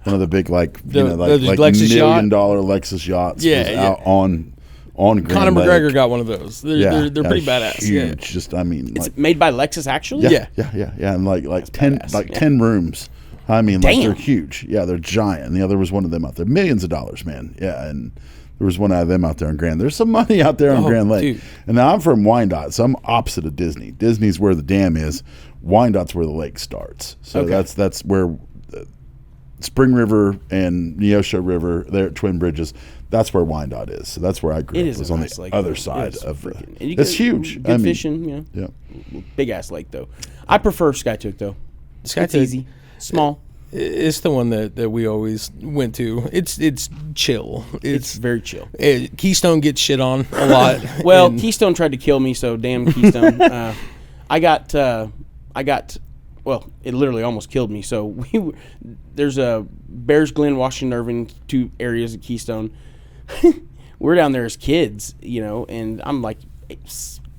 One of the big, Lexus $1 million Lexus yachts was out on Grand Conor Lake. McGregor got one of those. They're pretty badass. Huge. Just, It's made by Lexus, actually? Yeah. And 10 rooms. They're huge. Yeah, they're giant. And the other was one of them out there. Millions of dollars, man. Yeah, and there was one of them out there on Grand. There's some money out there on Grand Lake. Dude. And now I'm from Wyandotte, so I'm opposite of Disney. Disney's where the dam is. Wyandotte's where the lake starts. So that's where Spring River and Neosho River, there at Twin Bridges, that's where Wyandotte is. So that's where I grew up. It was on the other side of it's huge. Good fishing, yeah. Big ass lake though. I prefer Skytook though. It's easy, small. It's the one that we always went to. It's chill. It's very chill. Keystone gets shit on a lot. Well, Keystone tried to kill me, so damn Keystone. I got. Well, it literally almost killed me. So there's a Bears Glen, Washington Irving, 2 areas of Keystone. We're down there as kids, and I'm like,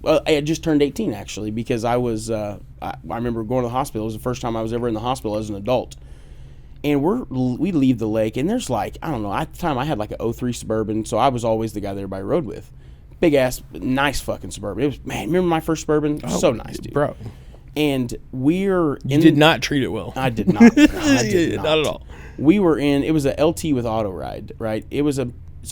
well, I had just turned 18 actually because I was. I remember going to the hospital. It was the first time I was ever in the hospital as an adult. And we leave the lake, and there's I don't know. At the time, I had an 03 Suburban, so I was always the guy that everybody rode with. Big ass, nice fucking Suburban. It was, man. Remember my first Suburban? So nice, dude. Bro. And you did not treat it well. I did not. I did not at all. We were in. It was a LT with auto ride, right? It's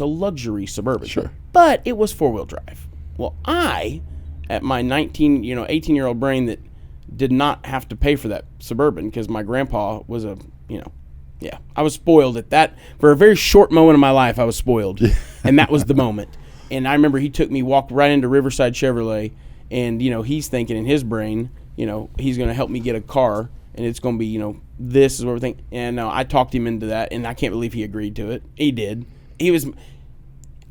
a luxury Suburban, sure, but it was 4-wheel drive. Well, at my 18-year-old brain that did not have to pay for that Suburban because my grandpa was a Yeah, I was spoiled at that. For a very short moment in my life, I was spoiled. And that was the moment. And I remember he took me, walked right into Riverside Chevrolet, and, he's thinking in his brain, he's going to help me get a car, and it's going to be, this is what we're thinking. And I talked him into that, and I can't believe he agreed to it. He did.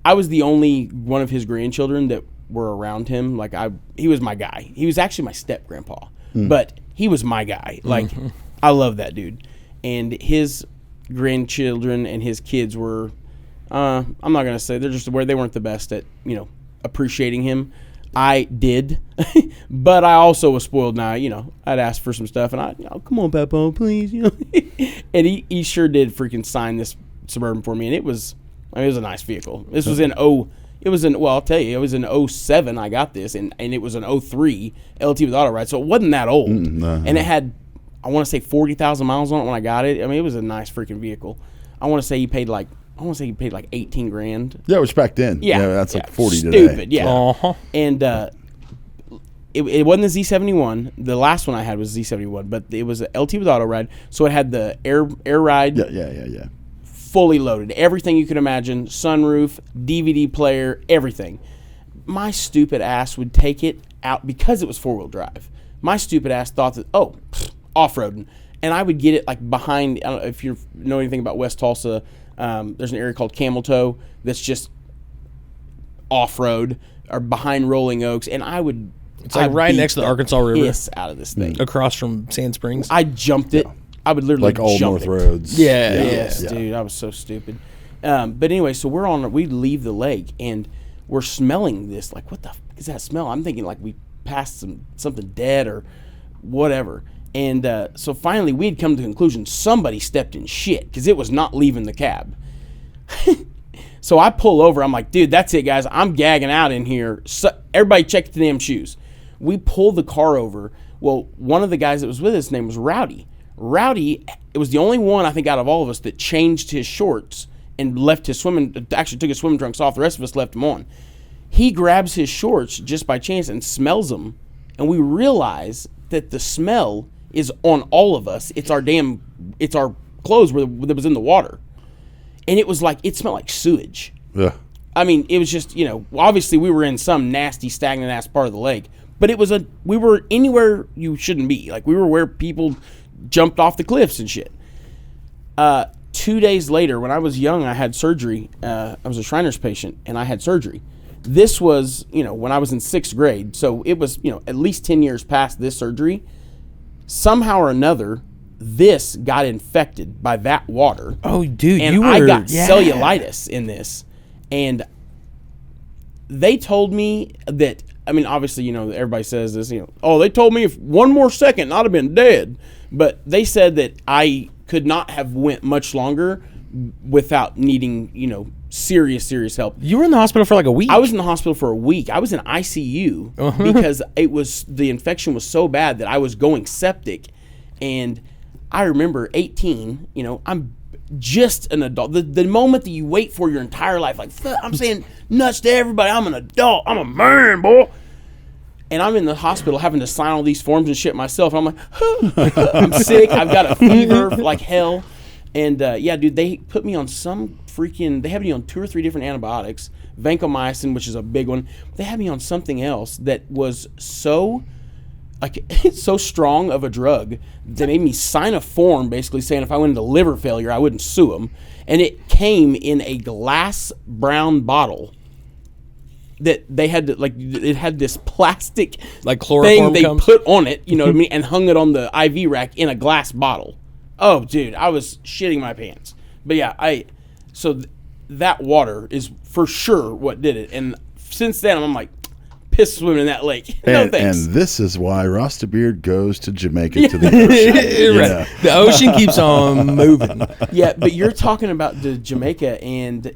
I was the only one of his grandchildren that were around him. Like, he was my guy. He was actually my step-grandpa, but he was my guy. Like, I love that dude. And his grandchildren and his kids were, I'm not going to say, they're just where they weren't the best at, appreciating him. I did, but I also was spoiled now. I'd ask for some stuff, and come on, Papa, please, And he sure did freaking sign this Suburban for me, and it was a nice vehicle. This was I'll tell you, it was in 07 I got this, and it was an 03 LT with auto ride, so it wasn't that old. And it had, I want to say 40,000 miles on it when I got it. I mean, it was a nice freaking vehicle. I want to say he paid like 18 grand. Yeah, which back then. Yeah, that's like 40 stupid, today. yeah. Uh-huh. And it wasn't the Z71. The last one I had was Z71, but it was a LT with auto ride, so it had the air ride. Yeah. Fully loaded, everything you could imagine, sunroof, DVD player, everything. My stupid ass would take it out because it was 4-wheel drive. My stupid ass thought that, off-roading. And I would get it like behind, I don't know if you know anything about West Tulsa, there's an area called Camel Toe that's just off-road, or behind Rolling Oaks, and it's like right next to the Arkansas River. Piss out of this thing. Across from Sand Springs. I jumped it. I would literally like Old jump North it. Roads. Yes, dude, I was so stupid. But anyway, so we leave the lake, and we're smelling this, like, what the fuck is that smell? I'm thinking like we passed something dead or whatever. And so finally we had come to the conclusion somebody stepped in shit, because it was not leaving the cab. So I pull over. I'm like, dude, that's it, guys. I'm gagging out in here. So, everybody check the damn shoes. We pull the car over. Well, one of the guys that was with us, his name was Rowdy. Rowdy, it was the only one, I think, out of all of us that changed his shorts and left his actually took his swimming trunks off. The rest of us left them on. He grabs his shorts just by chance and smells them, and we realize that the smell is on all of us. It's our clothes that was in the water. And it was like, it smelled like sewage. Yeah. I mean, it was just, obviously we were in some nasty, stagnant ass part of the lake, but we were anywhere you shouldn't be. Like, we were where people jumped off the cliffs and shit. 2 days later, when I was young, I had surgery. I was a Shriners patient, and I had surgery. This was, when I was in 6th grade, so it was, at least 10 years past this surgery. Somehow or another, this got infected by that water. Oh, dude, and I got cellulitis in this. And they told me that, I mean, obviously, everybody says this, they told me if one more second, I'd have been dead. But they said that I could not have went much longer without needing, serious help. You were in the hospital for like a week? I was in the hospital for a week. I was in ICU because the infection was so bad that I was going septic. And I remember 18, I'm just an adult. The moment that you wait for your entire life, like, I'm saying nuts to everybody, I'm an adult, I'm a man, boy. And I'm in the hospital having to sign all these forms and shit myself. I'm like, I'm sick, I've got a fever like hell. And dude, they put me on they had me on 2 or 3 different antibiotics, vancomycin, which is a big one. They had me on something else that was so strong of a drug that made me sign a form basically saying if I went into liver failure, I wouldn't sue them. And it came in a glass brown bottle that they had to, it had this plastic like chloroform thing they put on it, what I mean, and hung it on the IV rack in a glass bottle. Oh, dude, I was shitting my pants. But yeah, that water is for sure what did it. And since then, I'm like, piss swimming in that lake. No thanks. And this is why Rastabeard goes to Jamaica to the ocean. Right. The ocean keeps on moving. Yeah, but you're talking about the Jamaica, and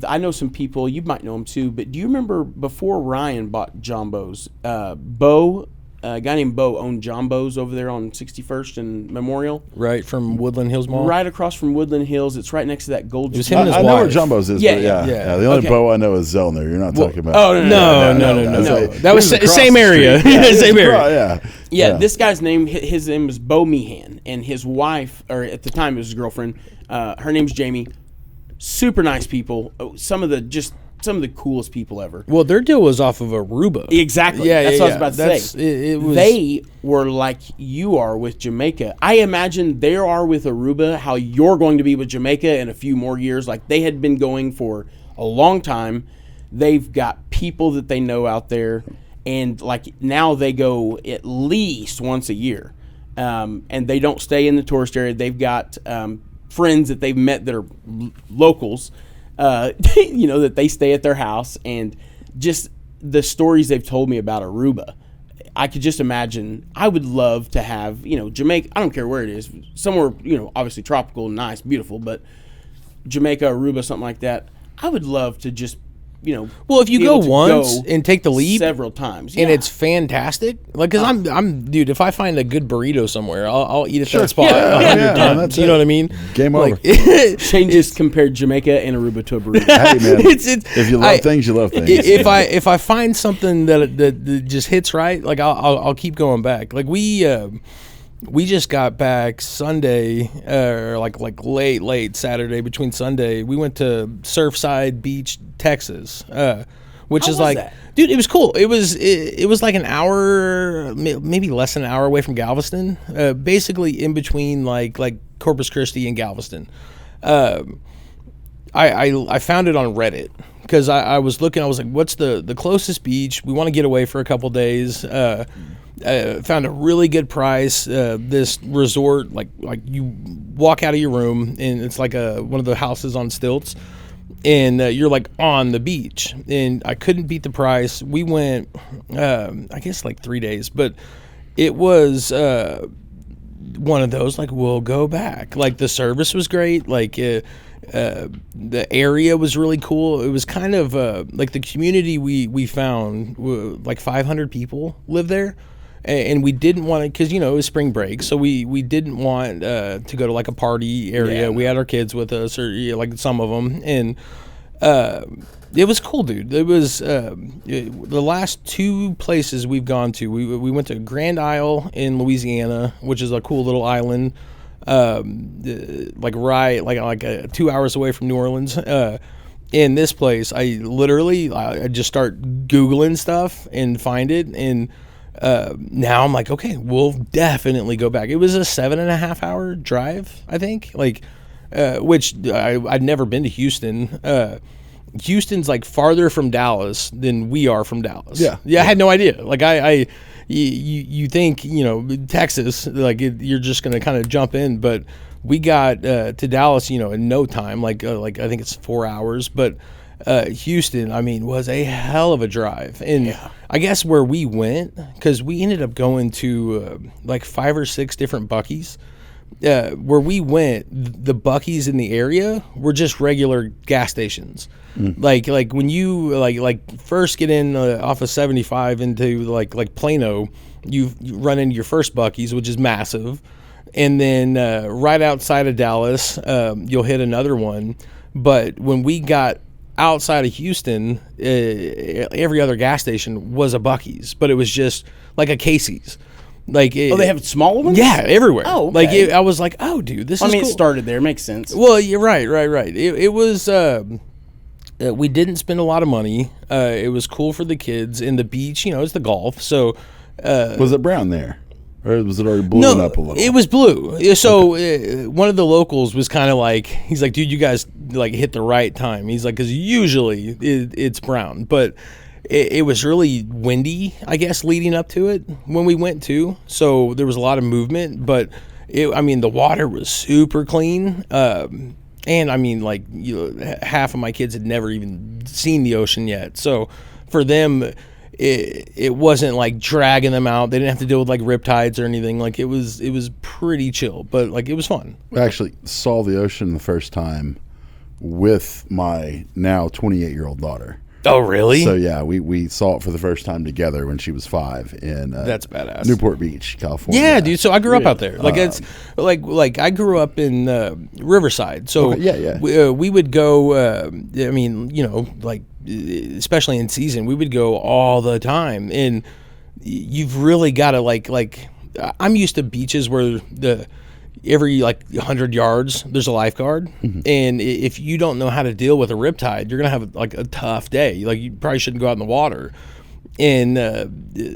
I know some people, you might know them too, but do you remember before Ryan bought Jumbo's, Bo a guy named Bo owned Jumbo's over there on 61st and Memorial. Right from Woodland Hills Mall. Right across from Woodland Hills. It's right next to that Gold. It was him and his I know where wife. Jumbo's is, Yeah, but yeah. yeah. The only Bo I know is Zellner. You're not talking about. Oh, No. That was across same the area. street. Yeah, Same area. Yeah, this guy's name, his name was Bo Meehan, and his wife, or at the time it was his girlfriend, her name's Jamie. Super nice people. Some of the coolest people ever. Well, their deal was off of Aruba. Exactly. Yeah, That's yeah, what I was yeah. about to say. It was, they were like you are with Jamaica. I imagine they are with Aruba how you're going to be with Jamaica in a few more years. Like they had been going for a long time. They've got people that they know out there. And like now they go at least once a year. And they don't stay in the tourist area. They've got friends that they've met that are locals. That they stay at their house, and just the stories they've told me about Aruba, I could just imagine. I would love to have, Jamaica. I don't care where it is, somewhere, obviously tropical, nice, beautiful, but Jamaica, Aruba, something like that. I would love to just, well, if you be go able to once go and take the leap several times, and it's fantastic, like because I'm dude, if I find a good burrito somewhere, I'll eat at that spot 100 times. You know what I mean? Game over. changes compared Jamaica and Aruba to a burrito. Hey man, It's if you love things, you love things. If I find something that just hits right, like I'll keep going back. Like we just got back Sunday, or like late Saturday between Sunday. We went to Surfside Beach, Texas, which is like, that? dude, it was cool. It was like an hour, maybe less than an hour away from Galveston, basically in between like Corpus Christi and Galveston. I found it on Reddit because I was looking. I was like, what's the closest beach? We want to get away for a couple days. Found a really good price. This resort, like you walk out of your room and it's like one of the houses on stilts, and you're like on the beach. And I couldn't beat the price. We went, I guess like 3 days, but it was one of those like we'll go back. Like the service was great. Like the area was really cool. It was kind of like the community we found. Like 500 people live there. And we didn't want to, because, it was spring break, so we didn't want to go to, like, a party area. Yeah, we had our kids with us, or, like, some of them. And it was cool, dude. It was the last two places we've gone to. We went to Grand Isle in Louisiana, which is a cool little island, like 2 hours away from New Orleans. In this place, I just start Googling stuff and find it, and now I'm like, okay, we'll definitely go back. It was a 7.5 hour drive, I think, like, which I'd never been to Houston. Houston's like farther from Dallas than we are from Dallas. Yeah. I had no idea. Like you think, Texas, like you're just going to kind of jump in, but we got to Dallas, in no time, like I think it's 4 hours, but Houston, I mean, was a hell of a drive. And I guess where we went, because we ended up going to like 5 or 6 different Buc-ee's. Where we went, the Buc-ee's in the area were just regular gas stations. Like when you like first get in off of 75 into like Plano, you run into your first Buc-ee's, which is massive. And then right outside of Dallas, you'll hit another one. But when we got outside of Houston, every other gas station was a Buc-ee's, but it was just like a Casey's. Like they have smaller ones? Yeah, everywhere. Oh, okay. Like I was like, oh, dude, this is cool. It started there. It makes sense. Well, you're right. It was. We didn't spend a lot of money. It was cool for the kids, and the beach. It's the Gulf. So was it brown there? Or was it already blowing up a little? It was blue. So one of the locals was kind of like, he's like, dude, you guys like hit the right time. He's like, because usually it's brown, but it was really windy, I guess, leading up to it when we went to. So there was a lot of movement, but the water was super clean. And I mean, like, half of my kids had never even seen the ocean yet. So for them, it wasn't like dragging them out. They didn't have to deal with like riptides or anything. Like it was pretty chill, but like it was fun. I actually saw the ocean the first time with my now 28-year-old daughter. Oh, really? So yeah, we saw it for the first time together when she was 5 in That's badass. Newport Beach, California. Yeah, dude. So I grew up out there. Like it's like I grew up in Riverside. So yeah. we would go. I mean, you know, like especially in season, we would go all the time. And you've really got to like I'm used to beaches where every like 100 yards there's a lifeguard, and if you don't know how to deal with a riptide, you're gonna have like a tough day. Like you probably shouldn't go out in the water. And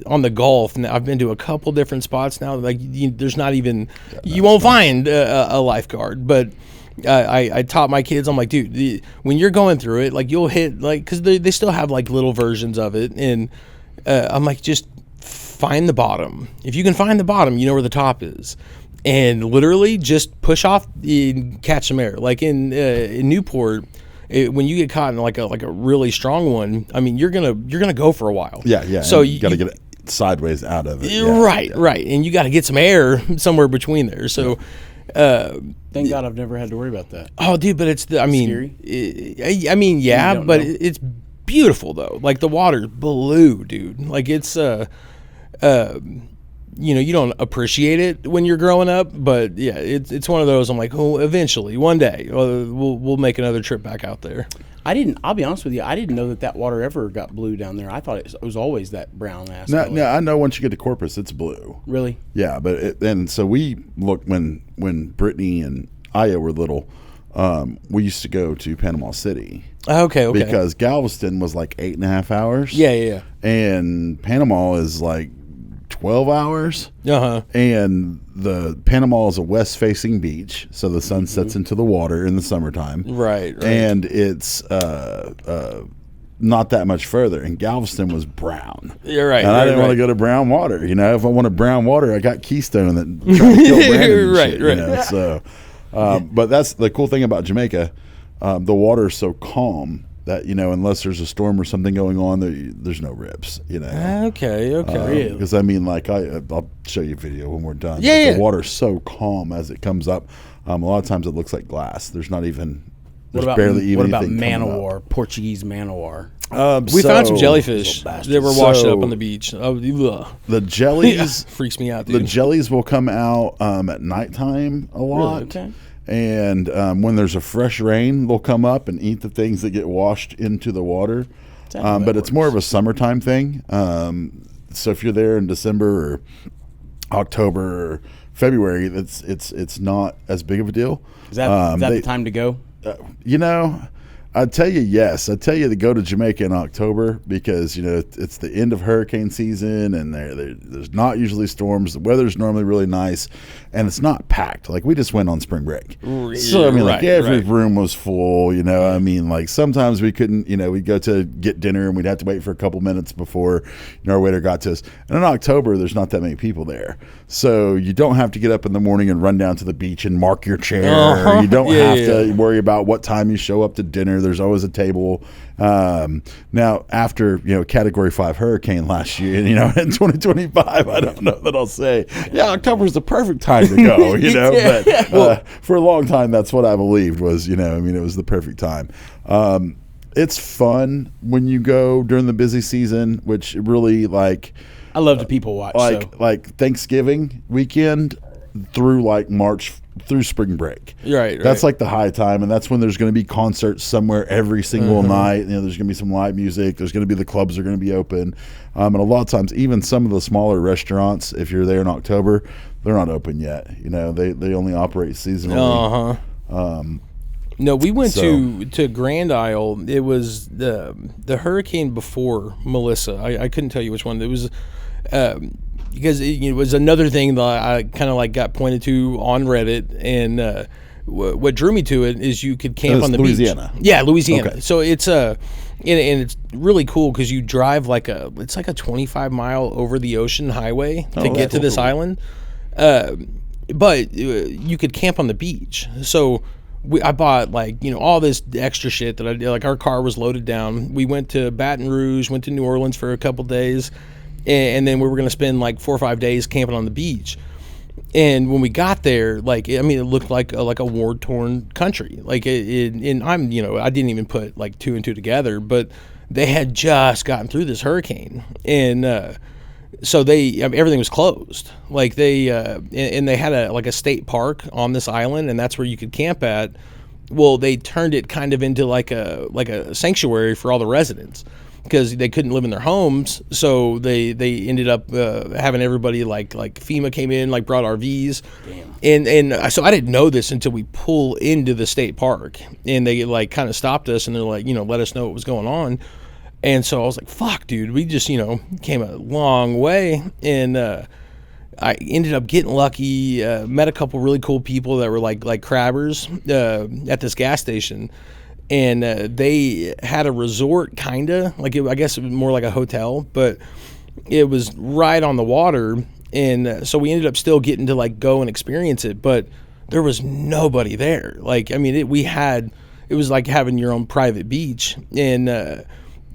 on the Gulf, I've been to a couple different spots now. Like there's not even you won't find a lifeguard. But I taught my kids. I'm like, dude, when you're going through it, like you'll hit like because they still have like little versions of it, and I'm like, just find the bottom. If you can find the bottom, you know where the top is. And literally just push off and catch some air. Like in Newport, when you get caught in like a really strong one, I mean you're gonna go for a while. Yeah. So you got to get it sideways out of it. Right, and you got to get some air somewhere between there. So, Thank God I've never had to worry about that. oh, dude, but it's I mean, scary? I mean, yeah, don't but know? it's beautiful though. Like the water's blue, dude. Like it's you know, you don't appreciate it when you're growing up, but yeah, it's one of those. I'm like, oh, eventually, one day, we'll make another trip back out there. I'll be honest with you, I didn't know that water ever got blue down there. I thought it was always that brown ass color. No, I know once you get to Corpus, it's blue. Really? Yeah, but and so we looked when Brittany and Aya were little. We used to go to Panama City. Okay. Because Galveston was like 8.5 hours. Yeah. And Panama is like 12 hours. And the Panama is a west-facing beach, so the sun sets into the water in the summertime. Right. And it's not that much further. And Galveston was brown. You're right. And I didn't want to go to brown water. You know, if I wanted brown water, I got Keystone that tried to kill Brandon and shit, you know? So, but that's the cool thing about Jamaica. The water is so calm that, you know, unless there's a storm or something going on, there's no rips, you know. Okay. Because I mean, like I'll show you a video when we're done. Yeah. The water's so calm as it comes up. A lot of times it looks like glass. There's not even. There's barely even. What about anything coming man-o-war? up. Portuguese man-o-war. We found some jellyfish that were washed up on the beach. The jellies freaks me out, dude. The jellies will come out at nighttime a lot. Really? Okay. And when there's a fresh rain, they'll come up and eat the things that get washed into the water. But it's more of a summertime thing. So if you're there in December or October or February, it's not as big of a deal. Is that the time to go? You know, I'd tell you yes. I'd tell you to go to Jamaica in October because, you know, it's the end of hurricane season and there's not usually storms. The weather's normally really nice and it's not packed. Like we just went on spring break. So, I mean, like every room was full, you know. I mean, like sometimes we couldn't, you know, we'd go to get dinner and we'd have to wait for a couple minutes before, you know, our waiter got to us. And in October, there's not that many people there. So you don't have to get up in the morning and run down to the beach and mark your chair. You don't have to worry about what time you show up to dinner. There's always a table. Now, after, you know, Category 5 hurricane last year, and, you know, in 2025, I don't know that I'll say, yeah, October's the perfect time to go, you know. But for a long time, that's what I believed was, you know, I mean, it was the perfect time. It's fun when you go during the busy season, which really, like... I love to people watch. Like Thanksgiving weekend through like March through spring break. Right. That's like the high time, and that's when there's going to be concerts somewhere every single night. You know, there's going to be some live music. There's going to be the clubs are going to be open, and a lot of times, even some of the smaller restaurants, if you're there in October, they're not open yet. You know, they only operate seasonally. No, we went to Grand Isle. It was the hurricane before Melissa. I couldn't tell you which one. It was because it was another thing that I kind of like got pointed to on Reddit, and what drew me to it is you could camp on the Louisiana. beach. Yeah, Louisiana. Okay. So it's and it's really cool because you drive it's like a 25-mile over the ocean highway to get to this island, but you could camp on the beach. So. I bought all this extra shit that I did. Like our car was loaded down. We went to Baton Rouge, went to New Orleans for a couple days, and then we were going to spend like 4 or 5 days camping on the beach. And when we got there, it looked like a war-torn country. And I'm, I didn't even put like 2 and 2 together, but they had just gotten through this hurricane, and so everything was closed. Like and they had a state park on this island, and that's where you could camp at. Well, they turned it kind of into like a sanctuary for all the residents because they couldn't live in their homes. So they ended up having everybody like FEMA came in, like brought RVs. Damn. And so I didn't know this until we pull into the state park, and they like kind of stopped us, and they're like, let us know what was going on. And so I was like, fuck, dude, we just, came a long way. And I ended up getting lucky, met a couple really cool people that were like crabbers at this gas station. And they had a resort, kind of. I guess it was more like a hotel, but it was right on the water. And so we ended up still getting to like go and experience it, but there was nobody there. It was like having your own private beach. And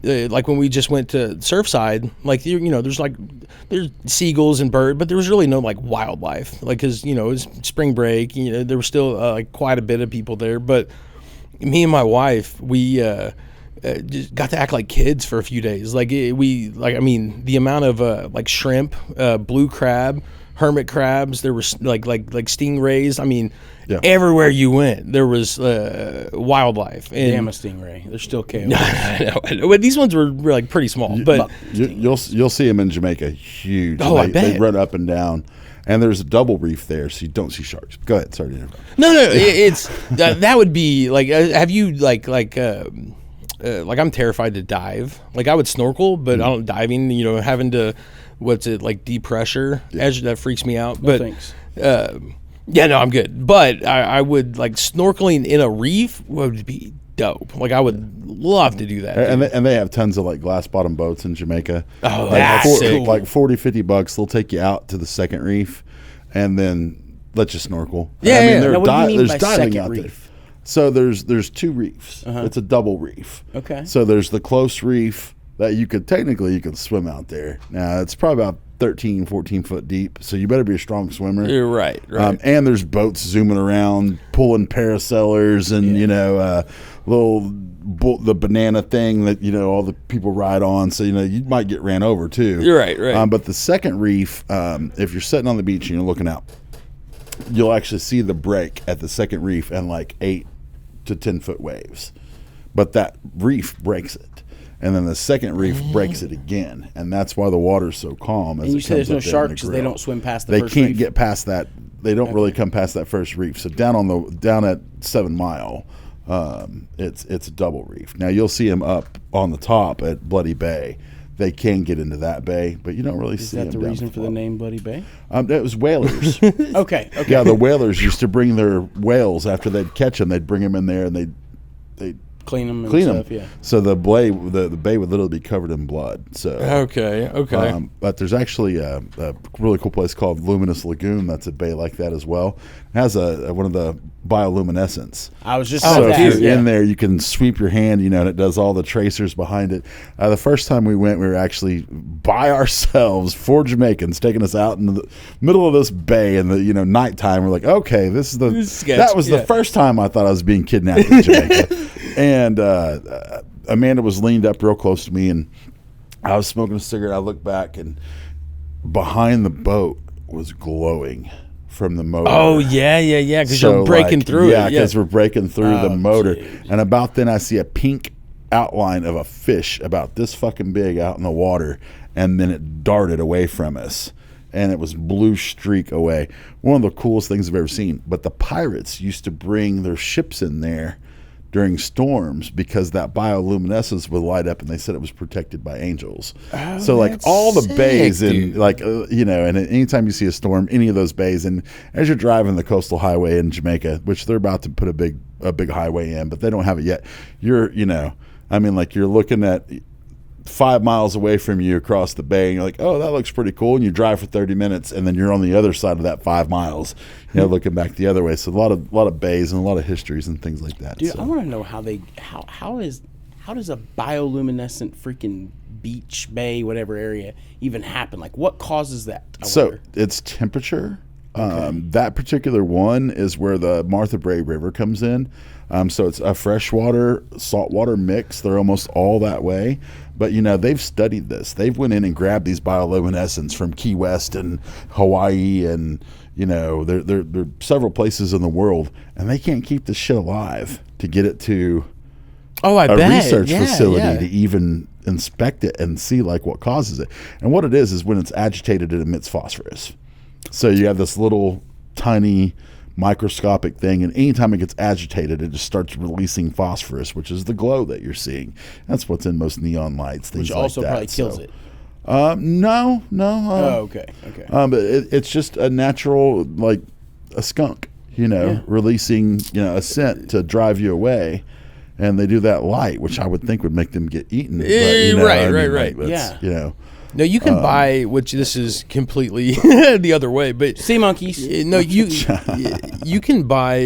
like when we just went to Surfside, like there's seagulls and bird, but there was really no like wildlife, like because it was spring break. There was still like quite a bit of people there, but me and my wife, we just got to act like kids for a few days. The amount of like shrimp, blue crab, hermit crabs. There were like stingrays. I mean, everywhere you went, there was wildlife. And damn a stingray. They're still KO. I know. But these ones were like pretty small. But you'll see them in Jamaica, huge. Oh, I bet. They run up and down. And there's a double reef there, so you don't see sharks. Go ahead. Sorry to interrupt. No. It's that would be like. Have you like I'm terrified to dive. Like I would snorkel, but I don't diving. Having to deep pressure edge that freaks me out. But thanks. Yeah, no, I'm good. But I would like snorkeling in a reef would be dope. Like I would love to do that. And they have tons of like glass bottom boats in Jamaica. Oh, that's sick. Like $40-$50. They'll take you out to the second reef, and then let you snorkel. Yeah, I mean, yeah. Now, what do you mean there's by diving second out there. reef? So there's two reefs. It's a double reef. Okay. So there's the close reef that you could swim out there. Now it's probably about 13, 14 foot deep. So you better be a strong swimmer. You're right. And there's boats zooming around, pulling parasailers and, the banana thing that, all the people ride on. So, you might get ran over too. You're right. But the second reef, if you're sitting on the beach and you're looking out, you'll actually see the break at the second reef and like 8 to 10 foot waves. But that reef breaks it. And then the second reef breaks it again, and that's why the water's so calm. And you said there's no sharks because they don't swim past the first reef? They can't get past that. They don't really come past that first reef. So down at 7 Mile, it's a double reef. Now you'll see them up on the top at Bloody Bay. They can get into that bay, but you don't really see them. Is that the reason for the name Bloody Bay? It was whalers. Okay. Yeah, the whalers used to bring their whales after they'd catch them. They'd bring them in there and they'd clean them and stuff, yeah. So the bay would literally be covered in blood. So Okay. but there's actually a really cool place called Luminous Lagoon that's a bay like that as well. It has one of the bioluminescence. I was just so saying if you're in there, you can sweep your hand, and it does all the tracers behind it. The first time we went, we were actually by ourselves, 4 Jamaicans taking us out in the middle of this bay in the nighttime. We're like, okay, this is the first time I thought I was being kidnapped in Jamaica. And Amanda was leaned up real close to me, and I was smoking a cigarette. I looked back, and behind the boat was glowing from the motor. Oh, yeah, because you're breaking through it. Yeah, because we're breaking through the motor. Geez. And about then I see a pink outline of a fish about this fucking big out in the water, and then it darted away from us. And it was blue streak away. One of the coolest things I've ever seen. But the pirates used to bring their ships in there during storms because that bioluminescence would light up, and they said it was protected by angels. Oh, so like that's all the sick, bays and dude. and anytime you see a storm, any of those bays, and as you're driving the coastal highway in Jamaica, which they're about to put a big highway in, but they don't have it yet. You're looking at 5 miles away from you across the bay, and you're like, oh, that looks pretty cool. And you drive for 30 minutes, and then you're on the other side of that 5 miles, looking back the other way. So a lot of bays and a lot of histories and things like that. Dude, so. I want to know how does a bioluminescent freaking beach, bay, whatever area even happen? Like, what causes that? I wonder. It's temperature That particular one is where the Martha Brae River comes in. So it's a freshwater, saltwater mix. They're almost all that way. But, they've studied this. They've went in and grabbed these bioluminescents from Key West and Hawaii and, there are several places in the world, and they can't keep this shit alive to get it to a research facility to even inspect it and see what causes it. And what it is when it's agitated, it emits phosphorus. So you have this little tiny microscopic thing, and anytime it gets agitated, it just starts releasing phosphorus, which is the glow that you're seeing. That's what's in most neon lights, things which like also that. probably kills it. No. Okay. But it's just a natural, a skunk, releasing, a scent to drive you away. And they do that light, which I would think would make them get eaten. But, Right. No, you can buy, which this is completely the other way, but sea monkeys. No, you can buy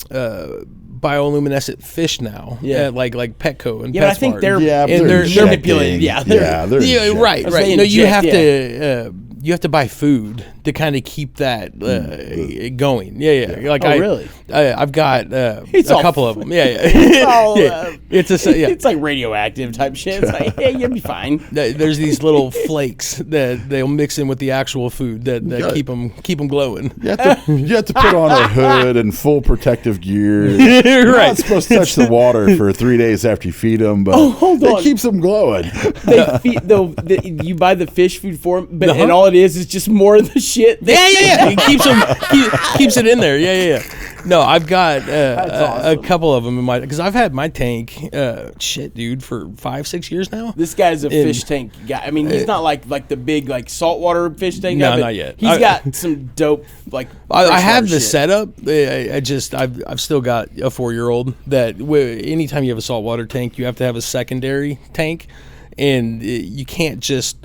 bioluminescent fish now, like Petco and but I think they're manipulated. They're right. No, you have to. You have to buy food to kind of keep that going. Really? I've got a couple of them. It's like radioactive type shit. It's like, hey, you'll be fine. There's these little flakes that they'll mix in with the actual food that keep them glowing. You have to put on a hood and full protective gear. You're You're not supposed to touch the water for 3 days after you feed them, but it keeps them glowing. You buy the fish food for them, but and all it is just more of the shit. It keeps it in there. Yeah. No, I've got a couple of them in because I've had my tank, dude, for 5-6 years now. This guy's a fish tank guy. I mean, he's not like the big saltwater fish tank guy. No, not yet. He's got some dope I have the shit. setup. I've still got a 4-year-old that anytime you have a saltwater tank, you have to have a secondary tank, and you can't just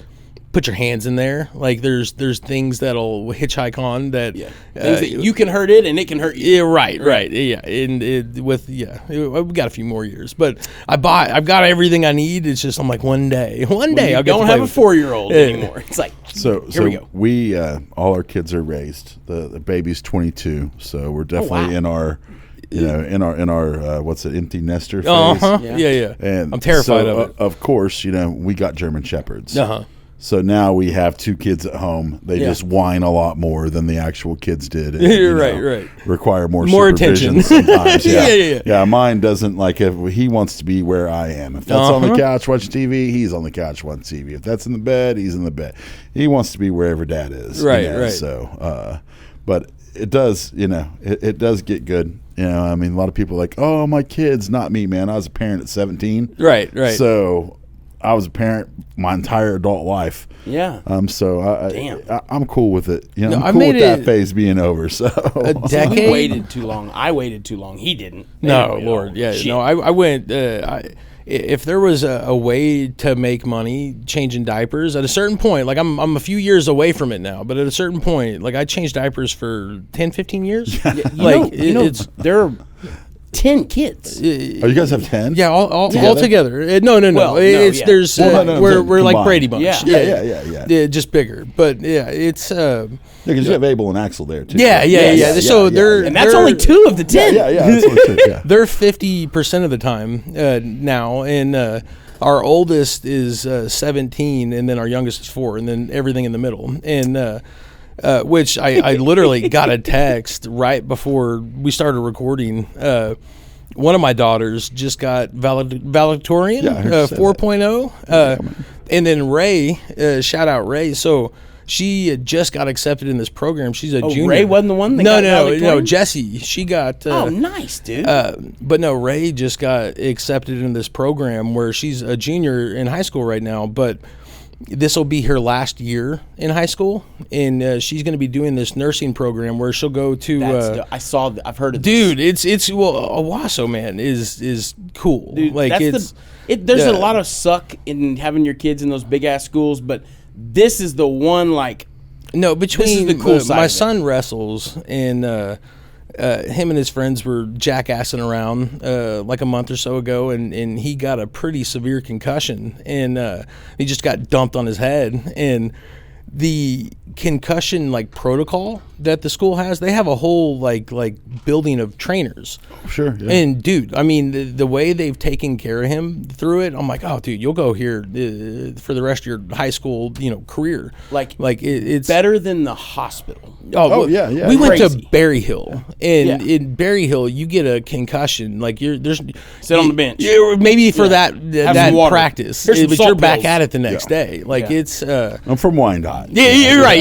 put your hands in there. There's things that'll hitchhike on that things that you can hurt it and it can hurt you. Yeah, right. Yeah, and we've got a few more years, but I've got everything I need. It's just I'm like one day I'll don't have a 4-year-old anymore. It's like so here we go. We all our kids are raised. The baby's 22, so we're definitely in our. In our what's it, empty nester phase. Yeah. And I'm terrified of it. Of course, we got German Shepherds. So now we have 2 kids at home. They just whine a lot more than the actual kids did. And, right. Require more attention sometimes. Yeah. Mine doesn't if he wants to be where I am. If that's on the couch watching TV, he's on the couch watching TV. If that's in the bed, he's in the bed. He wants to be wherever Dad is. Right. So, but it does, it does get good. I mean, a lot of people are like, oh, my kids, not me, man. I was a parent at 17. Right. So I was a parent my entire adult life. Yeah. So I'm cool with it. I'm cool with that phase being over. So a decade. We waited too long. I waited too long. He didn't. No, Lord. Yeah. Shit. No, I went. If there was a way to make money changing diapers at a certain point, I'm a few years away from it now, but at a certain point, I changed diapers for 10, 15 years. It's there are 10 kids. Oh, you guys have 10? Yeah, all together. No. We're like Brady Bunch. Yeah. Just bigger, but it's. Because you have Abel and Axel there too. Yeah. So they're and that's only 2 of the 10. Yeah. They're 50% of the time now, and our oldest is 17, and then our youngest is 4, and then everything in the middle, and. Which I literally got a text right before we started recording. One of my daughters just got valedictorian 4.0. And then Ray, shout out Ray. So she just got accepted in this program. She's a junior. Ray wasn't the one that got valedictorian? No, Jessie. She got... nice, dude. But no, Ray just got accepted in this program where she's a junior in high school right now, but... This will be her last year in high school, and she's going to be doing this nursing program where she'll go to. I've heard of dude, this. It's Owasso, man, is cool. Dude, there's a lot of suck in having your kids in those big ass schools, but this is the one No, between this is the cool side my of son wrestles and. Him and his friends were jackassing around a month or so ago, and he got a pretty severe concussion, and he just got dumped on his head. And the concussion protocol that the school has, they have a whole like building of trainers. Sure. Yeah. And dude, I mean, the way they've taken care of him through it, I'm like, oh, dude, you'll go here for the rest of your high school, career. Like it's better than the hospital. Oh, yeah. We went to Crazy. Berry Hill, and in Berry Hill, you get a concussion. Like Sit on the bench. Maybe for that some water. practice, Here's some but salt you're back pills. at it the next Yeah. day. Like it's. I'm from Wyandotte. Yeah, you're right.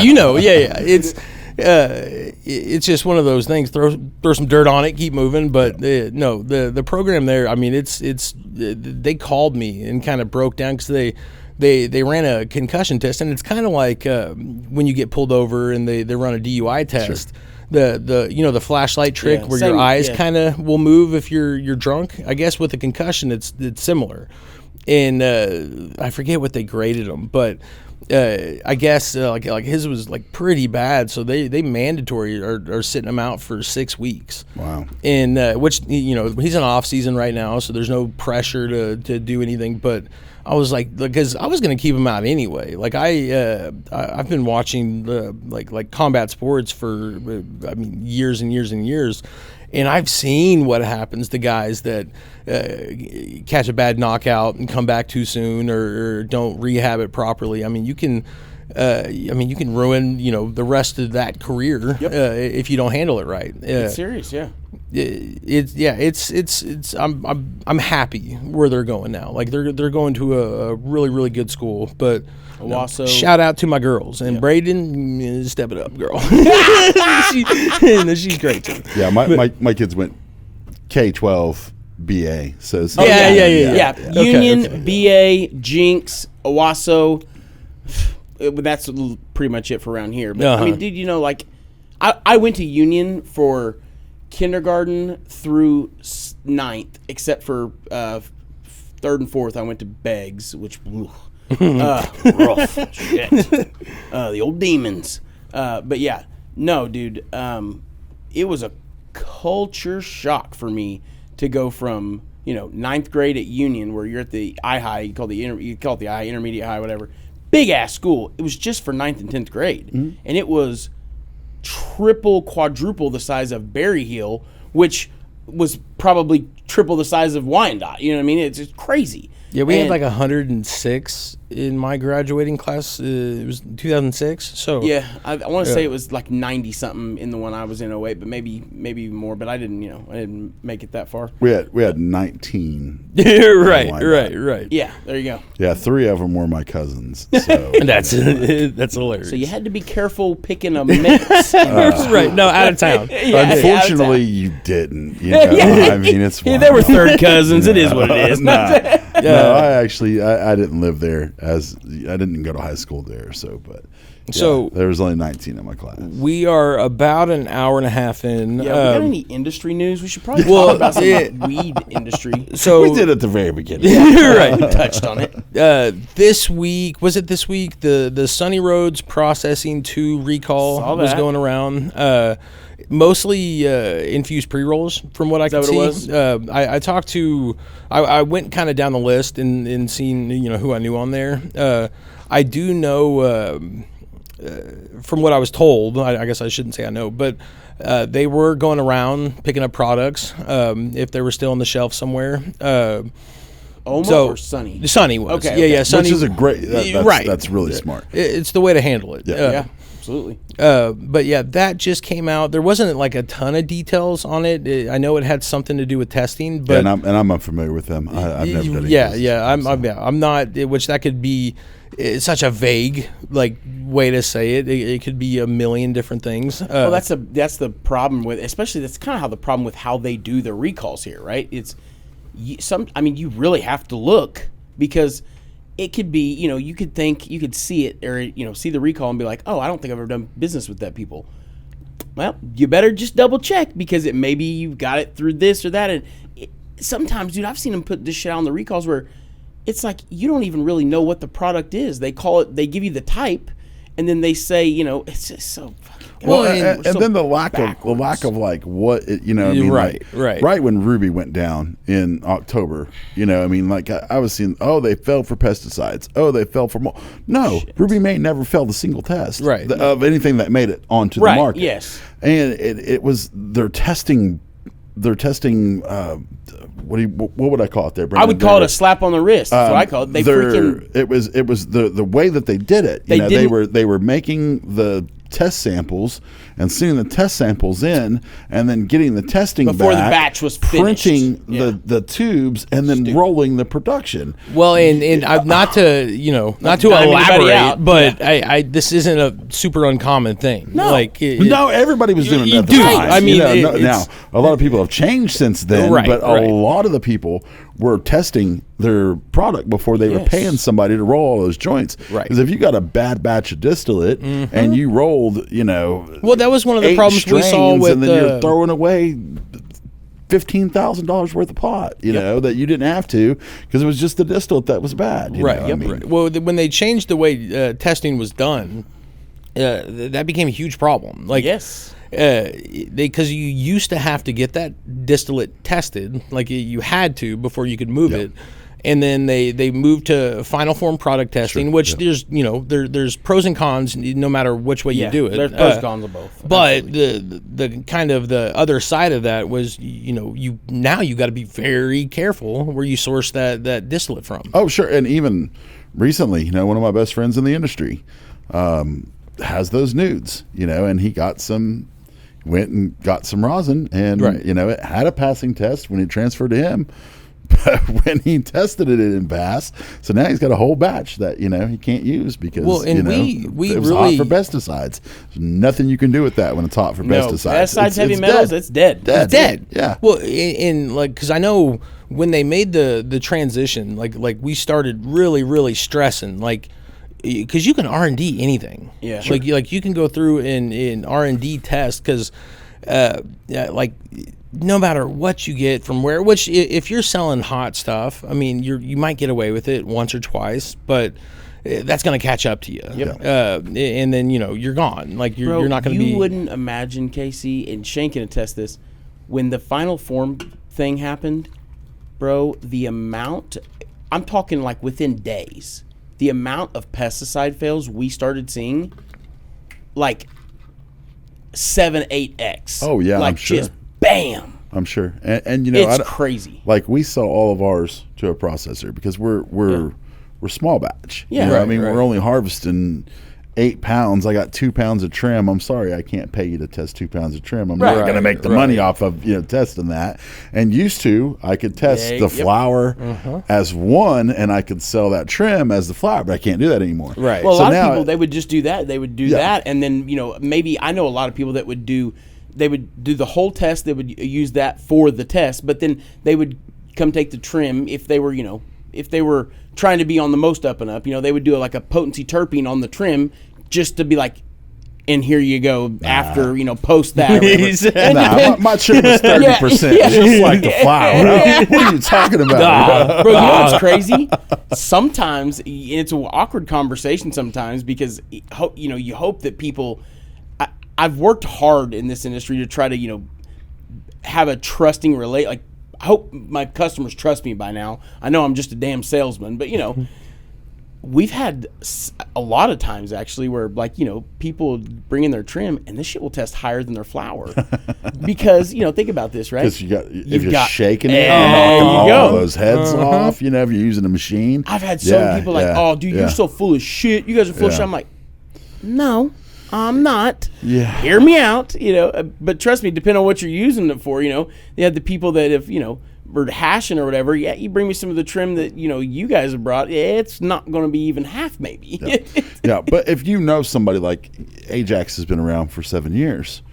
It's just one of those things. Throw some dirt on it, keep moving. But no, the program there. I mean, it's they called me and kind of broke down because they ran a concussion test, and it's kind of like when you get pulled over and they run a DUI test. Sure. The flashlight trick where your eyes kind of will move if you're drunk. I guess with a concussion, it's similar. And I forget what they graded them, but I guess like his was like pretty bad, so they mandatory are sitting him out for 6 weeks. Wow. And which he's in off season right now, so there's no pressure to do anything. But I was like, because I was gonna keep him out anyway. Like I've been watching like combat sports for years and years and years. And I've seen what happens to guys that catch a bad knockout and come back too soon or don't rehab it properly. I mean, you can ruin the rest of that career if you don't handle it right. It's serious, yeah. I'm happy where they're going now. Like they're going to a really really good school, but. Shout out to my girls and Braden, step it up, girl. She's great too. Yeah, my kids went K-12 BA. So yeah. Union, BA, Jinx, Owasso. That's pretty much it for around here. But I mean, dude, I went to Union for kindergarten through 9th, except for 3rd and 4th. I went to Beggs, which. Rough shit. The old demons. But yeah, no, dude. It was a culture shock for me to go from 9th grade at Union, where you're at the I high, you call it the I, intermediate high, whatever. Big ass school. It was just for 9th and 10th grade, and it was triple, quadruple the size of Berry Hill, which was probably triple the size of Wyandotte. You know what I mean? It's crazy. Yeah, we had like 106 in my graduating class. It was 2006. So yeah, I want to say it was like 90 something in the one I was in 08, but maybe even more. But I didn't make it that far. We had 19. right. Yeah, there you go. Yeah, 3 of them were my cousins. So that's hilarious. So you had to be careful picking a mix. Right? No, out of town. Unfortunately, you didn't. I mean, it's fine. They were third cousins. It is what it is. No, I didn't live there, as I didn't go to high school there. So there was only 19 in my class. We are about an hour and a half in. Yeah, we got any industry news? We should probably talk about some weed industry. So we did at the very beginning. Right, touched on it. This week the Sunny Roads Processing 2 recall was going around. Mostly infused pre-rolls, from what I can see. I talked to, I went kind of down the list and seen who I knew on there. I do know from what I was told. I guess I shouldn't say I know, but they were going around picking up products if they were still on the shelf somewhere. Or Sunny? Sunny was. Okay. Yeah. Sunny, which is a great. That's really smart. It's the way to handle it. Yeah. Absolutely. But yeah, that just came out. There wasn't like a ton of details on it. I know it had something to do with testing, but I'm unfamiliar with them. I've never done it. I'm not. Which that could be such a vague way to say it. It could be a million different things. Well, that's the problem with, especially that's kind of how the problem with how they do the recalls here, right? It's you really have to look, because it could be, you could see it, or, see the recall and be like, oh, I don't think I've ever done business with that people. Well, you better just double check, because maybe you've got it through this or that. And sometimes, dude, I've seen them put this shit out on the recalls where it's like you don't even really know what the product is. They give you the type, and then they say, you know, it's just so fucking. Well, and so then the lack backwards. of like what it, you know, I mean, Right, like, right. when Ruby went down in October, you know, I mean, like I was seeing, oh, they fell for pesticides, oh, they fell for no, Ruby May never failed a single test, Right. of anything that made it onto Right, the market. yes. And it was they're testing. What would I call it there, Brandon? I would call it a slap on the wrist. That's what I call it. They freaking. It was the way that they did it. You know, they were making the test samples and sending the test samples in, and then getting the testing Before the back, batch was finished. printing Yeah. the tubes, and then rolling the production. Well, and I've not to Not to dime anybody elaborate, out. but I this isn't a super uncommon thing. No. Like No, everybody was doing it at the do. time. I mean, You know, it's- now a lot of people have changed since then, Right, but right. a lot of the people were testing their product before they were Yes. paying somebody to roll all those joints. Right. Because if you got a bad batch of distillate and you rolled, you know, Well, that was one of the 8 problems we saw strains, with and then you're throwing away $15,000 worth of pot, you know, that you didn't have to because it was just the distillate that was bad. You right. know? I Yep. mean, Right. Well, when they changed the way testing was done, that became a huge problem. Like Yes. because you used to have to get that distillate tested, like you had to before you could move it. And then they moved to final form product testing, which there's there's pros and cons no matter which way you do it. There's pros and cons of both. But the kind of the other side of that was you got to be very careful where you source that distillate from. Oh, sure. And even recently, you know, one of my best friends in the industry has those nudes, you know, and he went and got some rosin, and Right. you know, it had a passing test when it transferred to him. But when he tested it, it didn't pass. So now he's got a whole batch that, you know, he can't use because and you know, we it was really- hot for pesticides. There's nothing you can do with that when it's hot for pesticides. Pesticides, heavy metals, it's dead. It's dead. Yeah. Well, in like, because I know when they made the transition, like we started really stressing, like, because you can R&D anything. Yeah. Like you can go through in R&D test because, like, no matter what you get from where, which if you're selling hot stuff, I mean, you might get away with it once or twice, but that's going to catch up to you. Yep. And then you're gone. Like Bro, you're not going to be. You wouldn't imagine, Casey, and Shane can attest this, when the final form thing happened, bro, the amount, I'm talking like within days, the amount of pesticide fails we started seeing, like 7-8x. Oh, yeah, I'm like sure. just bam. I'm sure. And you know, It's crazy. Like we sell all of ours to a processor because we're small batch. Yeah. You know, I Right, mean, right. we're only harvesting 8 pounds. I got 2 pounds of trim. I'm sorry, I can't pay you to test 2 pounds of trim. I'm not going to Right, make the right. money off of testing that. And used to, I could test Yeah, the yep. flour as one, and I could sell that trim as the flour, but I can't do that anymore. Right. Well, a So lot now of people, they would just do that. They would do Yeah. that, and then maybe I know a lot of people that would do. They would do the whole test. They would use that for the test, but then they would come take the trim if they were trying to be on the most up and up. They would do like a potency terpene on the trim just to be like, and here you go after post that. or whatever. My trim was 30%, Yeah. just like the flour. What are you talking about? Bro, you know what's crazy? Sometimes it's an awkward conversation sometimes because you hope that people. I've worked hard in this industry to try to have a trusting I hope my customers trust me by now. I know I'm just a damn salesman, but we've had a lot of times actually where people bring in their trim and this shit will test higher than their flour because think about this, right? Because if You've you're got- shaking it, There and knocking you all go. of those heads off, if you're using a machine. I've had some people like, "Oh, dude, you're so full of shit. You guys are full of shit." I'm like, "No, I'm not." Yeah. Hear me out, But trust me, depending on what you're using it for, they have the people that if were hashing or whatever. Yeah, you bring me some of the trim that you guys have brought. It's not going to be even half, maybe. Yeah, but if somebody like Ajax has been around for 7 years,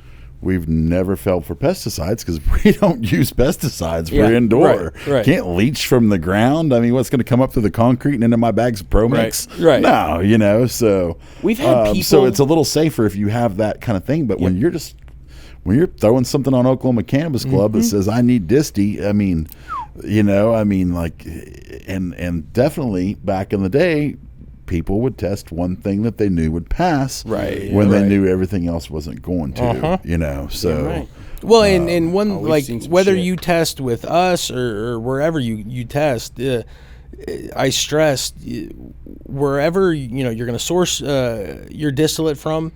we've never felt for pesticides because we don't use pesticides for Yeah, indoor. right. Can't leach from the ground. I mean, what's going to come up through the concrete and into my bags of Pro Mix? Right. No, so We've had people. So it's a little safer if you have that kind of thing. But when you're throwing something on Oklahoma Cannabis Club that says I need Disty, and definitely back in the day, people would test one thing that they knew would pass, Right, when they right. knew everything else wasn't going to. You know, so. Yeah, right. Well, and one we've like seen some whether shit. you test with us or wherever you test, I stress wherever you're going to source your distillate from.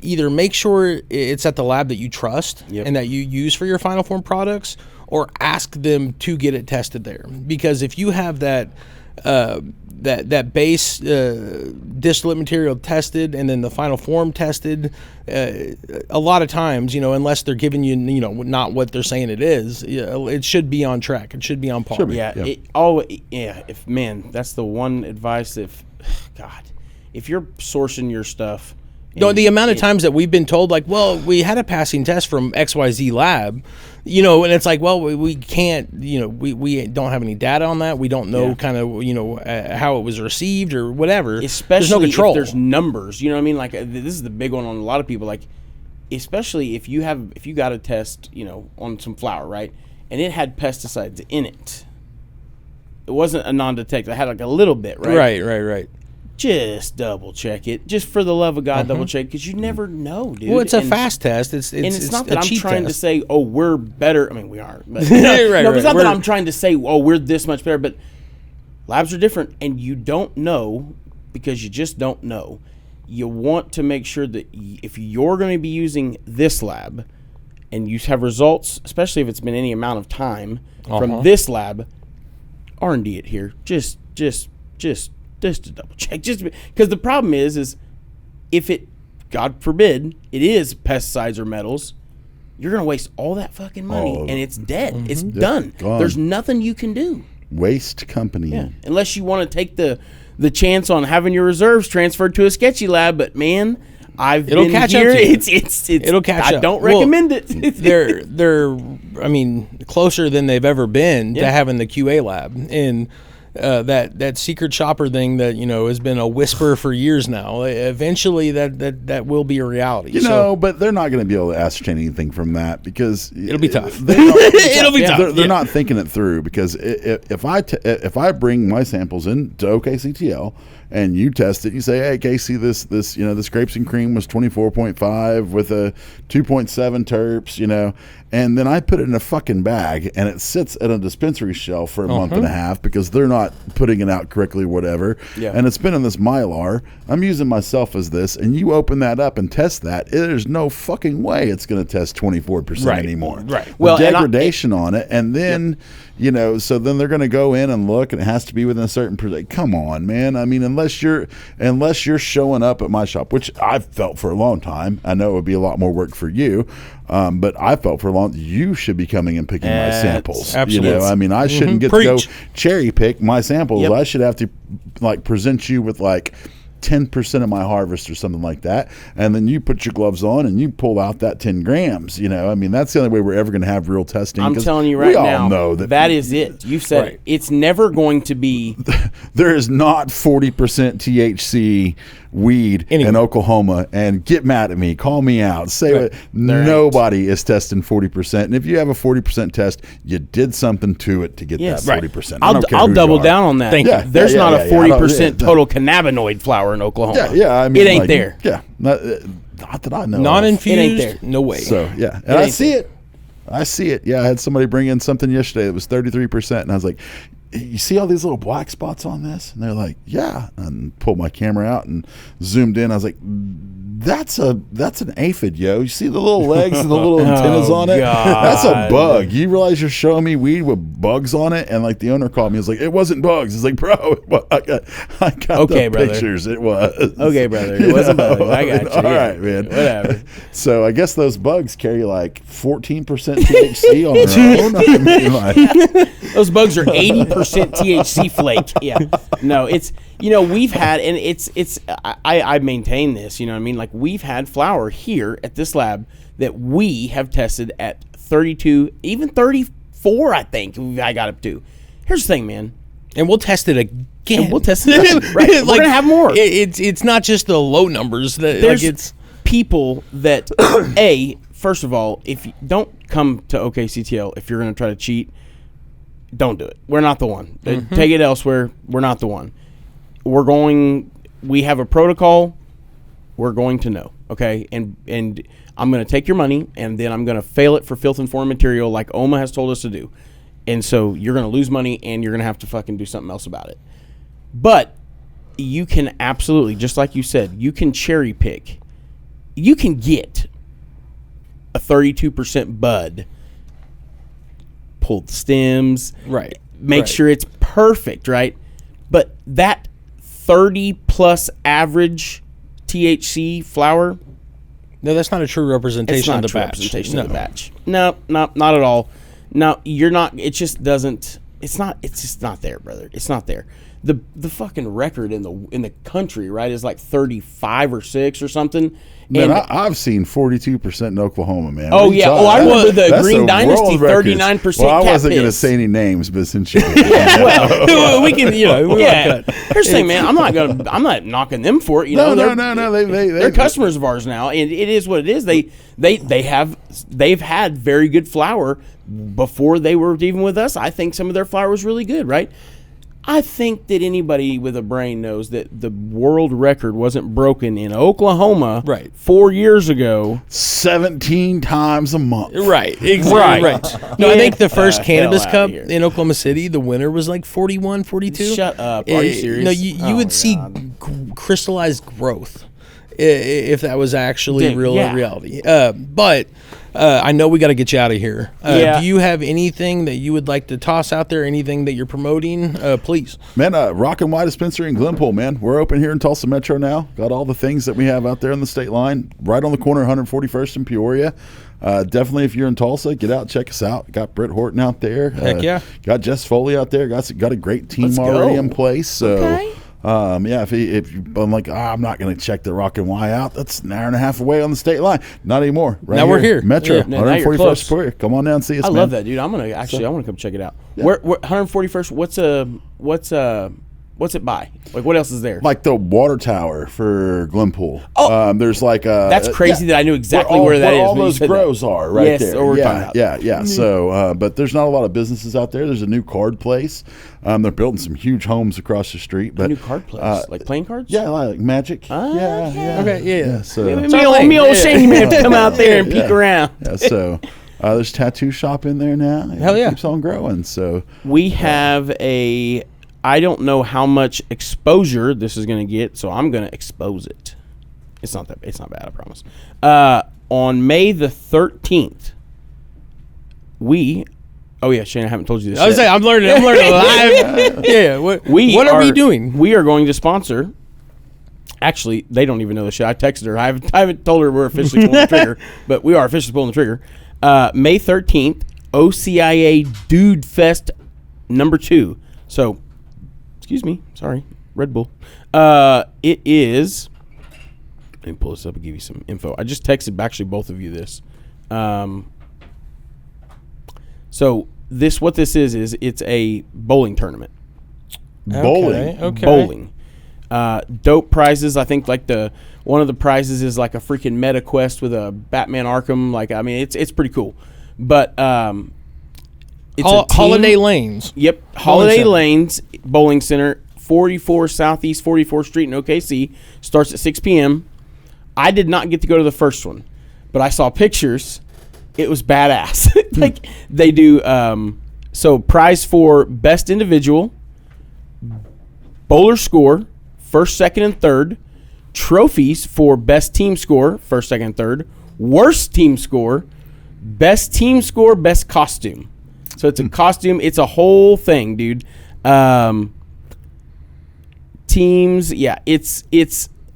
Either make sure it's at the lab that you trust and that you use for your final form products, or ask them to get it tested there. Because if you have that that base distillate material tested and then the final form tested, a lot of times, unless they're giving you, not what they're saying it is, it should be on track. It should be on par. Should be. Yeah, that's the one advice. If you're sourcing your stuff. No, the amount of times that we've been told, like, well, we had a passing test from XYZ lab, and it's like, well, we can't, we don't have any data on that. We don't know kind of, how it was received or whatever. Especially there's no control. if there's numbers, you know what I mean? Like, this is the big one on a lot of people. Like, especially if you got a test, on some flour, right? And it had pesticides in it. It wasn't a non-detect. It had like a little bit, right? Right. Just double check it, just for the love of God, double check, because you never know, dude. Well, it's a fast test. It's not that a I'm cheap trying test. to say, oh, we're better. I mean, we are, but Right, it's not right. that I'm trying to say, oh, we're this much better. But labs are different, and you don't know because you just don't know. You want to make sure that if you're going to be using this lab, and you have results, especially if it's been any amount of time from this lab, R&D it here. Just to double check, just because the problem is if it, God forbid, it is pesticides or metals, you're gonna waste all that fucking money and it's dead. It's done. Gone. There's nothing you can do. Waste company. Unless you want to take the chance on having your reserves transferred to a sketchy lab. But man, It'll been catch here. up to you. It's It'll catch I up. don't Well, recommend it. they're I mean, closer than they've ever been to having the QA lab. And that secret shopper thing that has been a whisper for years now. Eventually, that will be a reality. But they're not going to be able to ascertain anything from that because it'll be tough. It'll be tough. They're not thinking it through because if I bring my samples in to OKCTL and you test it, you say, hey, Casey, this grapes and cream was 24.5 with a 2.7 terps, and then I put it in a fucking bag and it sits at a dispensary shelf for a month and a half because they're not putting it out correctly or whatever. Yeah. And it's been in this Mylar. I'm using myself as this, and you open that up and test that. There's no fucking way it's going to test 24% anymore. Right. Well, degradation on it, and then so then they're going to go in and look, and it has to be within a certain percent. Come on, man. I mean, unless you're showing up at my shop, which I've felt for a long time. I know it would be a lot more work for you. But I felt for a long you should be coming and picking my samples. Absolutely. I mean, I shouldn't get to go cherry pick my samples. I should have to present you with 10% of my harvest or something like that, and then you put your gloves on and you pull out that 10 grams. I mean, that's the only way we're ever going to have real testing. I'm telling you right we now, all know that is it. You said it. It's never going to be. There is not 40% THC weed in Oklahoma, and get mad at me, call me out, say what. Nobody is testing 40%, and if you have a 40% test, you did something to it to get that 40%. I'll double down on that. Thank you. There's not a 40% total cannabinoid flour in Oklahoma. I mean, it ain't there. Yeah, not that I know. Non-infused, it ain't there. No way. So and I see it. I see it. Yeah, I had somebody bring in something yesterday that was 33%, and I was like, you see all these little black spots on this? And they're like, yeah. And pulled my camera out and zoomed in. I was like, that's an aphid, yo. You see the little legs and the little antennas on it? God. That's a bug. You realize you're showing me weed with bugs on it? And the owner called me. He was like, it wasn't bugs. It's like, bro, I got the pictures. It was. Okay, brother. It wasn't bugs. I got you. All right, man. Whatever. So I guess those bugs carry 14% THC on their own. Those bugs are 80% THC flake. Yeah. No, it's we've had, and it's I maintain this, you know what I mean? We've had flour here at this lab that we have tested at 32, even 34, I think I got up to. Here's the thing, man. And we'll test it again. Right. We're going to have more. It's not just the low numbers. There's people that, first of all, if you don't come to OKCTL, if you're going to try to cheat, don't do it. We're not the one. Take it elsewhere. We're not the one. we have a protocol. We're going to know, okay? And I'm going to take your money, and then I'm going to fail it for filth and foreign material like OMA has told us to do. And so you're going to lose money, and you're going to have to fucking do something else about it. But you can absolutely, just like you said, you can cherry pick. You can get a 32% bud, pull the stems, Right. make sure it's perfect, right? But that 30-plus average THC flower, No, that's not a true representation it's not of the a true batch. representation of the batch. No, not at all. No, you're not. It just doesn't. It's not. It's just not there, brother. It's not there. The fucking record in the country, right, is like 35 or 6 or something. Man, And I've seen 42% in Oklahoma, man. Oh, What are you yeah. talking Oh, I about? remember the That's Green a Dynasty, world record. 39% Well, I cat wasn't going to piss. say any names, but since you well, we can, yeah. Here's the thing, man. I'm not knocking them for it. You know, No. They're customers of ours now, and it is what it is. They've had very good flour before they were even with us. I think some of their flour was really good, right? I think that anybody with a brain knows that the world record wasn't broken in Oklahoma Right. 4 years ago. 17 times a month. Right, exactly. Right. No, I think the first Cannabis hell Cup outta here. in Oklahoma City, the winner was like 41, 42. Shut up. Are you serious? No, you would see crystallized growth if that was actually Dude, real yeah. reality. But I know we got to get you out of here. Yeah. Do you have anything that you would like to toss out there? Anything that you're promoting? Please. Man, Rock and Y Dispensary in Glenpool, man. We're open here in Tulsa Metro now. Got all the things that we have out there on the state line, right on the corner of 141st and Peoria. Definitely, if you're in Tulsa, get out, check us out. Got Britt Horton out there. Heck yeah. Got Jess Foley out there. Got a great team Let's already go. in place. So, Okay. yeah, if I'm like, I'm not going to check the Rock and Y out. That's an hour and a half away on the state line. Not anymore. Right Now we're here. Metro, Yeah, now you're 141st close. Peoria. Come on down and see us, I man. love that, dude. I want to come check it out. Where 141st? What's it by? Like, what else is there? Like the water tower for Glenpool. Oh. There's like a. That's crazy that I knew exactly all, where that is. all when you those said that. grows are right Yes, there. or we're talking about. Yeah. So, but there's not a lot of businesses out there. There's a new card place. They're building some huge homes across the street. But A new card place, like playing cards. yeah, like Magic. Yeah. Okay, yeah. So, Me old Shady man come out there and peek around. yeah, so there's a tattoo shop in there now. Hell yeah. It keeps on growing. So We have I don't know how much exposure this is going to get, so I'm going to expose it. It's not bad, I promise. On May the 13th, Shane, I haven't told you this I was yet. saying, I'm learning live. Yeah. What are we doing? We are going to sponsor. Actually, they don't even know the shit. I texted her. I haven't told her we're officially pulling the trigger, but we are officially pulling the trigger. May 13th, OCIA Dude Fest #2. So, excuse me, sorry, Red Bull. It is. Let me pull this up and give you some info. I just texted actually both of you this. So what this is it's a bowling tournament. bowling. Okay. Bowling. Dope prizes. I think like one of the prizes is like a freaking Meta Quest with a Batman Arkham. Like, I mean, it's pretty cool. But it's a team- Holiday Lanes. Yep, Holiday Center. Lanes Bowling Center, 44 Southeast 44th Street in OKC. Starts at 6 p.m. I did not get to go to the first one, but I saw pictures. It was badass. Like, they do so prize for best individual, bowler score, first, second, and third, trophies for best team score, first, second, and third, worst team score, best costume. So it's a costume. It's a whole thing, dude. Teams, yeah. It's.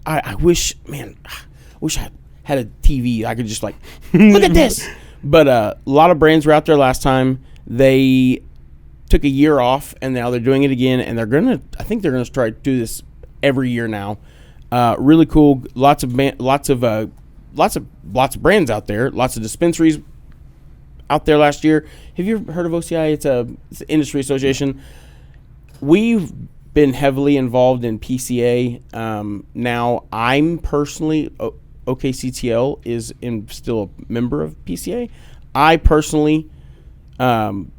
I wish, man. I wish I had a TV. I could just like look at this. But a lot of brands were out there last time. They took a year off, and now they're doing it again. And I think they're gonna try to do this every year now. Really cool. Lots of brands out there. Lots of dispensaries out there last year. Have you ever heard of OCI? It's an industry association. We've been heavily involved in PCA. Now I'm personally, OKCTL is still a member of PCA. I personally tend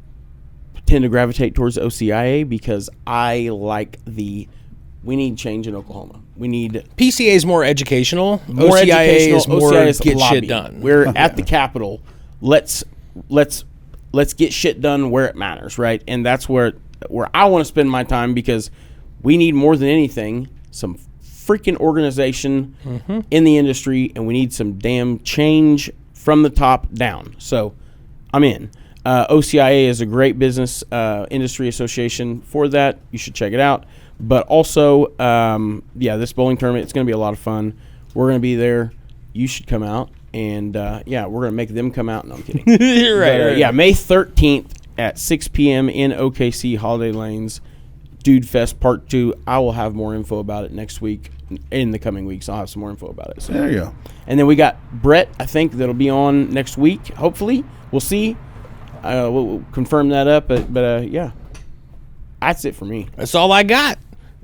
to gravitate towards OCIA because I like the we need change in Oklahoma. We need PCA is more educational. more OCIA educational. is more OCIA is get lobbying. shit done. We're at the Capitol. Let's get shit done where it matters, right? And that's where I want to spend my time, because we need more than anything some freaking organization in the industry, and we need some damn change from the top down. So I'm in. OCIA is a great business industry association for that. You should check it out. But also, this bowling tournament, it's going to be a lot of fun. We're going to be there. You should come out. And, we're going to make them come out. No, I'm kidding. You're right, right. Yeah, May 13th at 6 p.m. in OKC Holiday Lanes, Dude Fest Part 2. I will have more info about it next week. In the coming weeks, I'll have some more info about it. So. There you go. And then we got Brett, I think, that'll be on next week, hopefully. We'll see. We'll confirm that up. But yeah, that's it for me. That's all I got.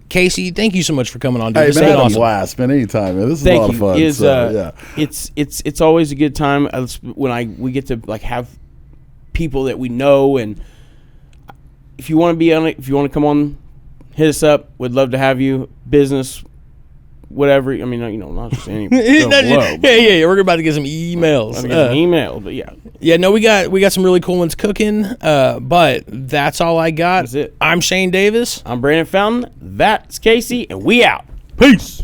Casey, thank you so much for coming on. Dude. Hey, This man, has I been had a awesome. blast, man. Anytime, man. This is Thank a lot you. of fun. It's always a good time when we get to like have people that we know, and if you want to be on it, if you want to come on, hit us up. We'd love to have you. Business, whatever. I mean, not just any. Yeah. We're about to get some emails. I'm getting an email, but yeah. Yeah, no, we got some really cool ones cooking. But that's all I got. That's it. I'm Shane Davis. I'm Brandon Fountain. That's Casey, and we out. Peace.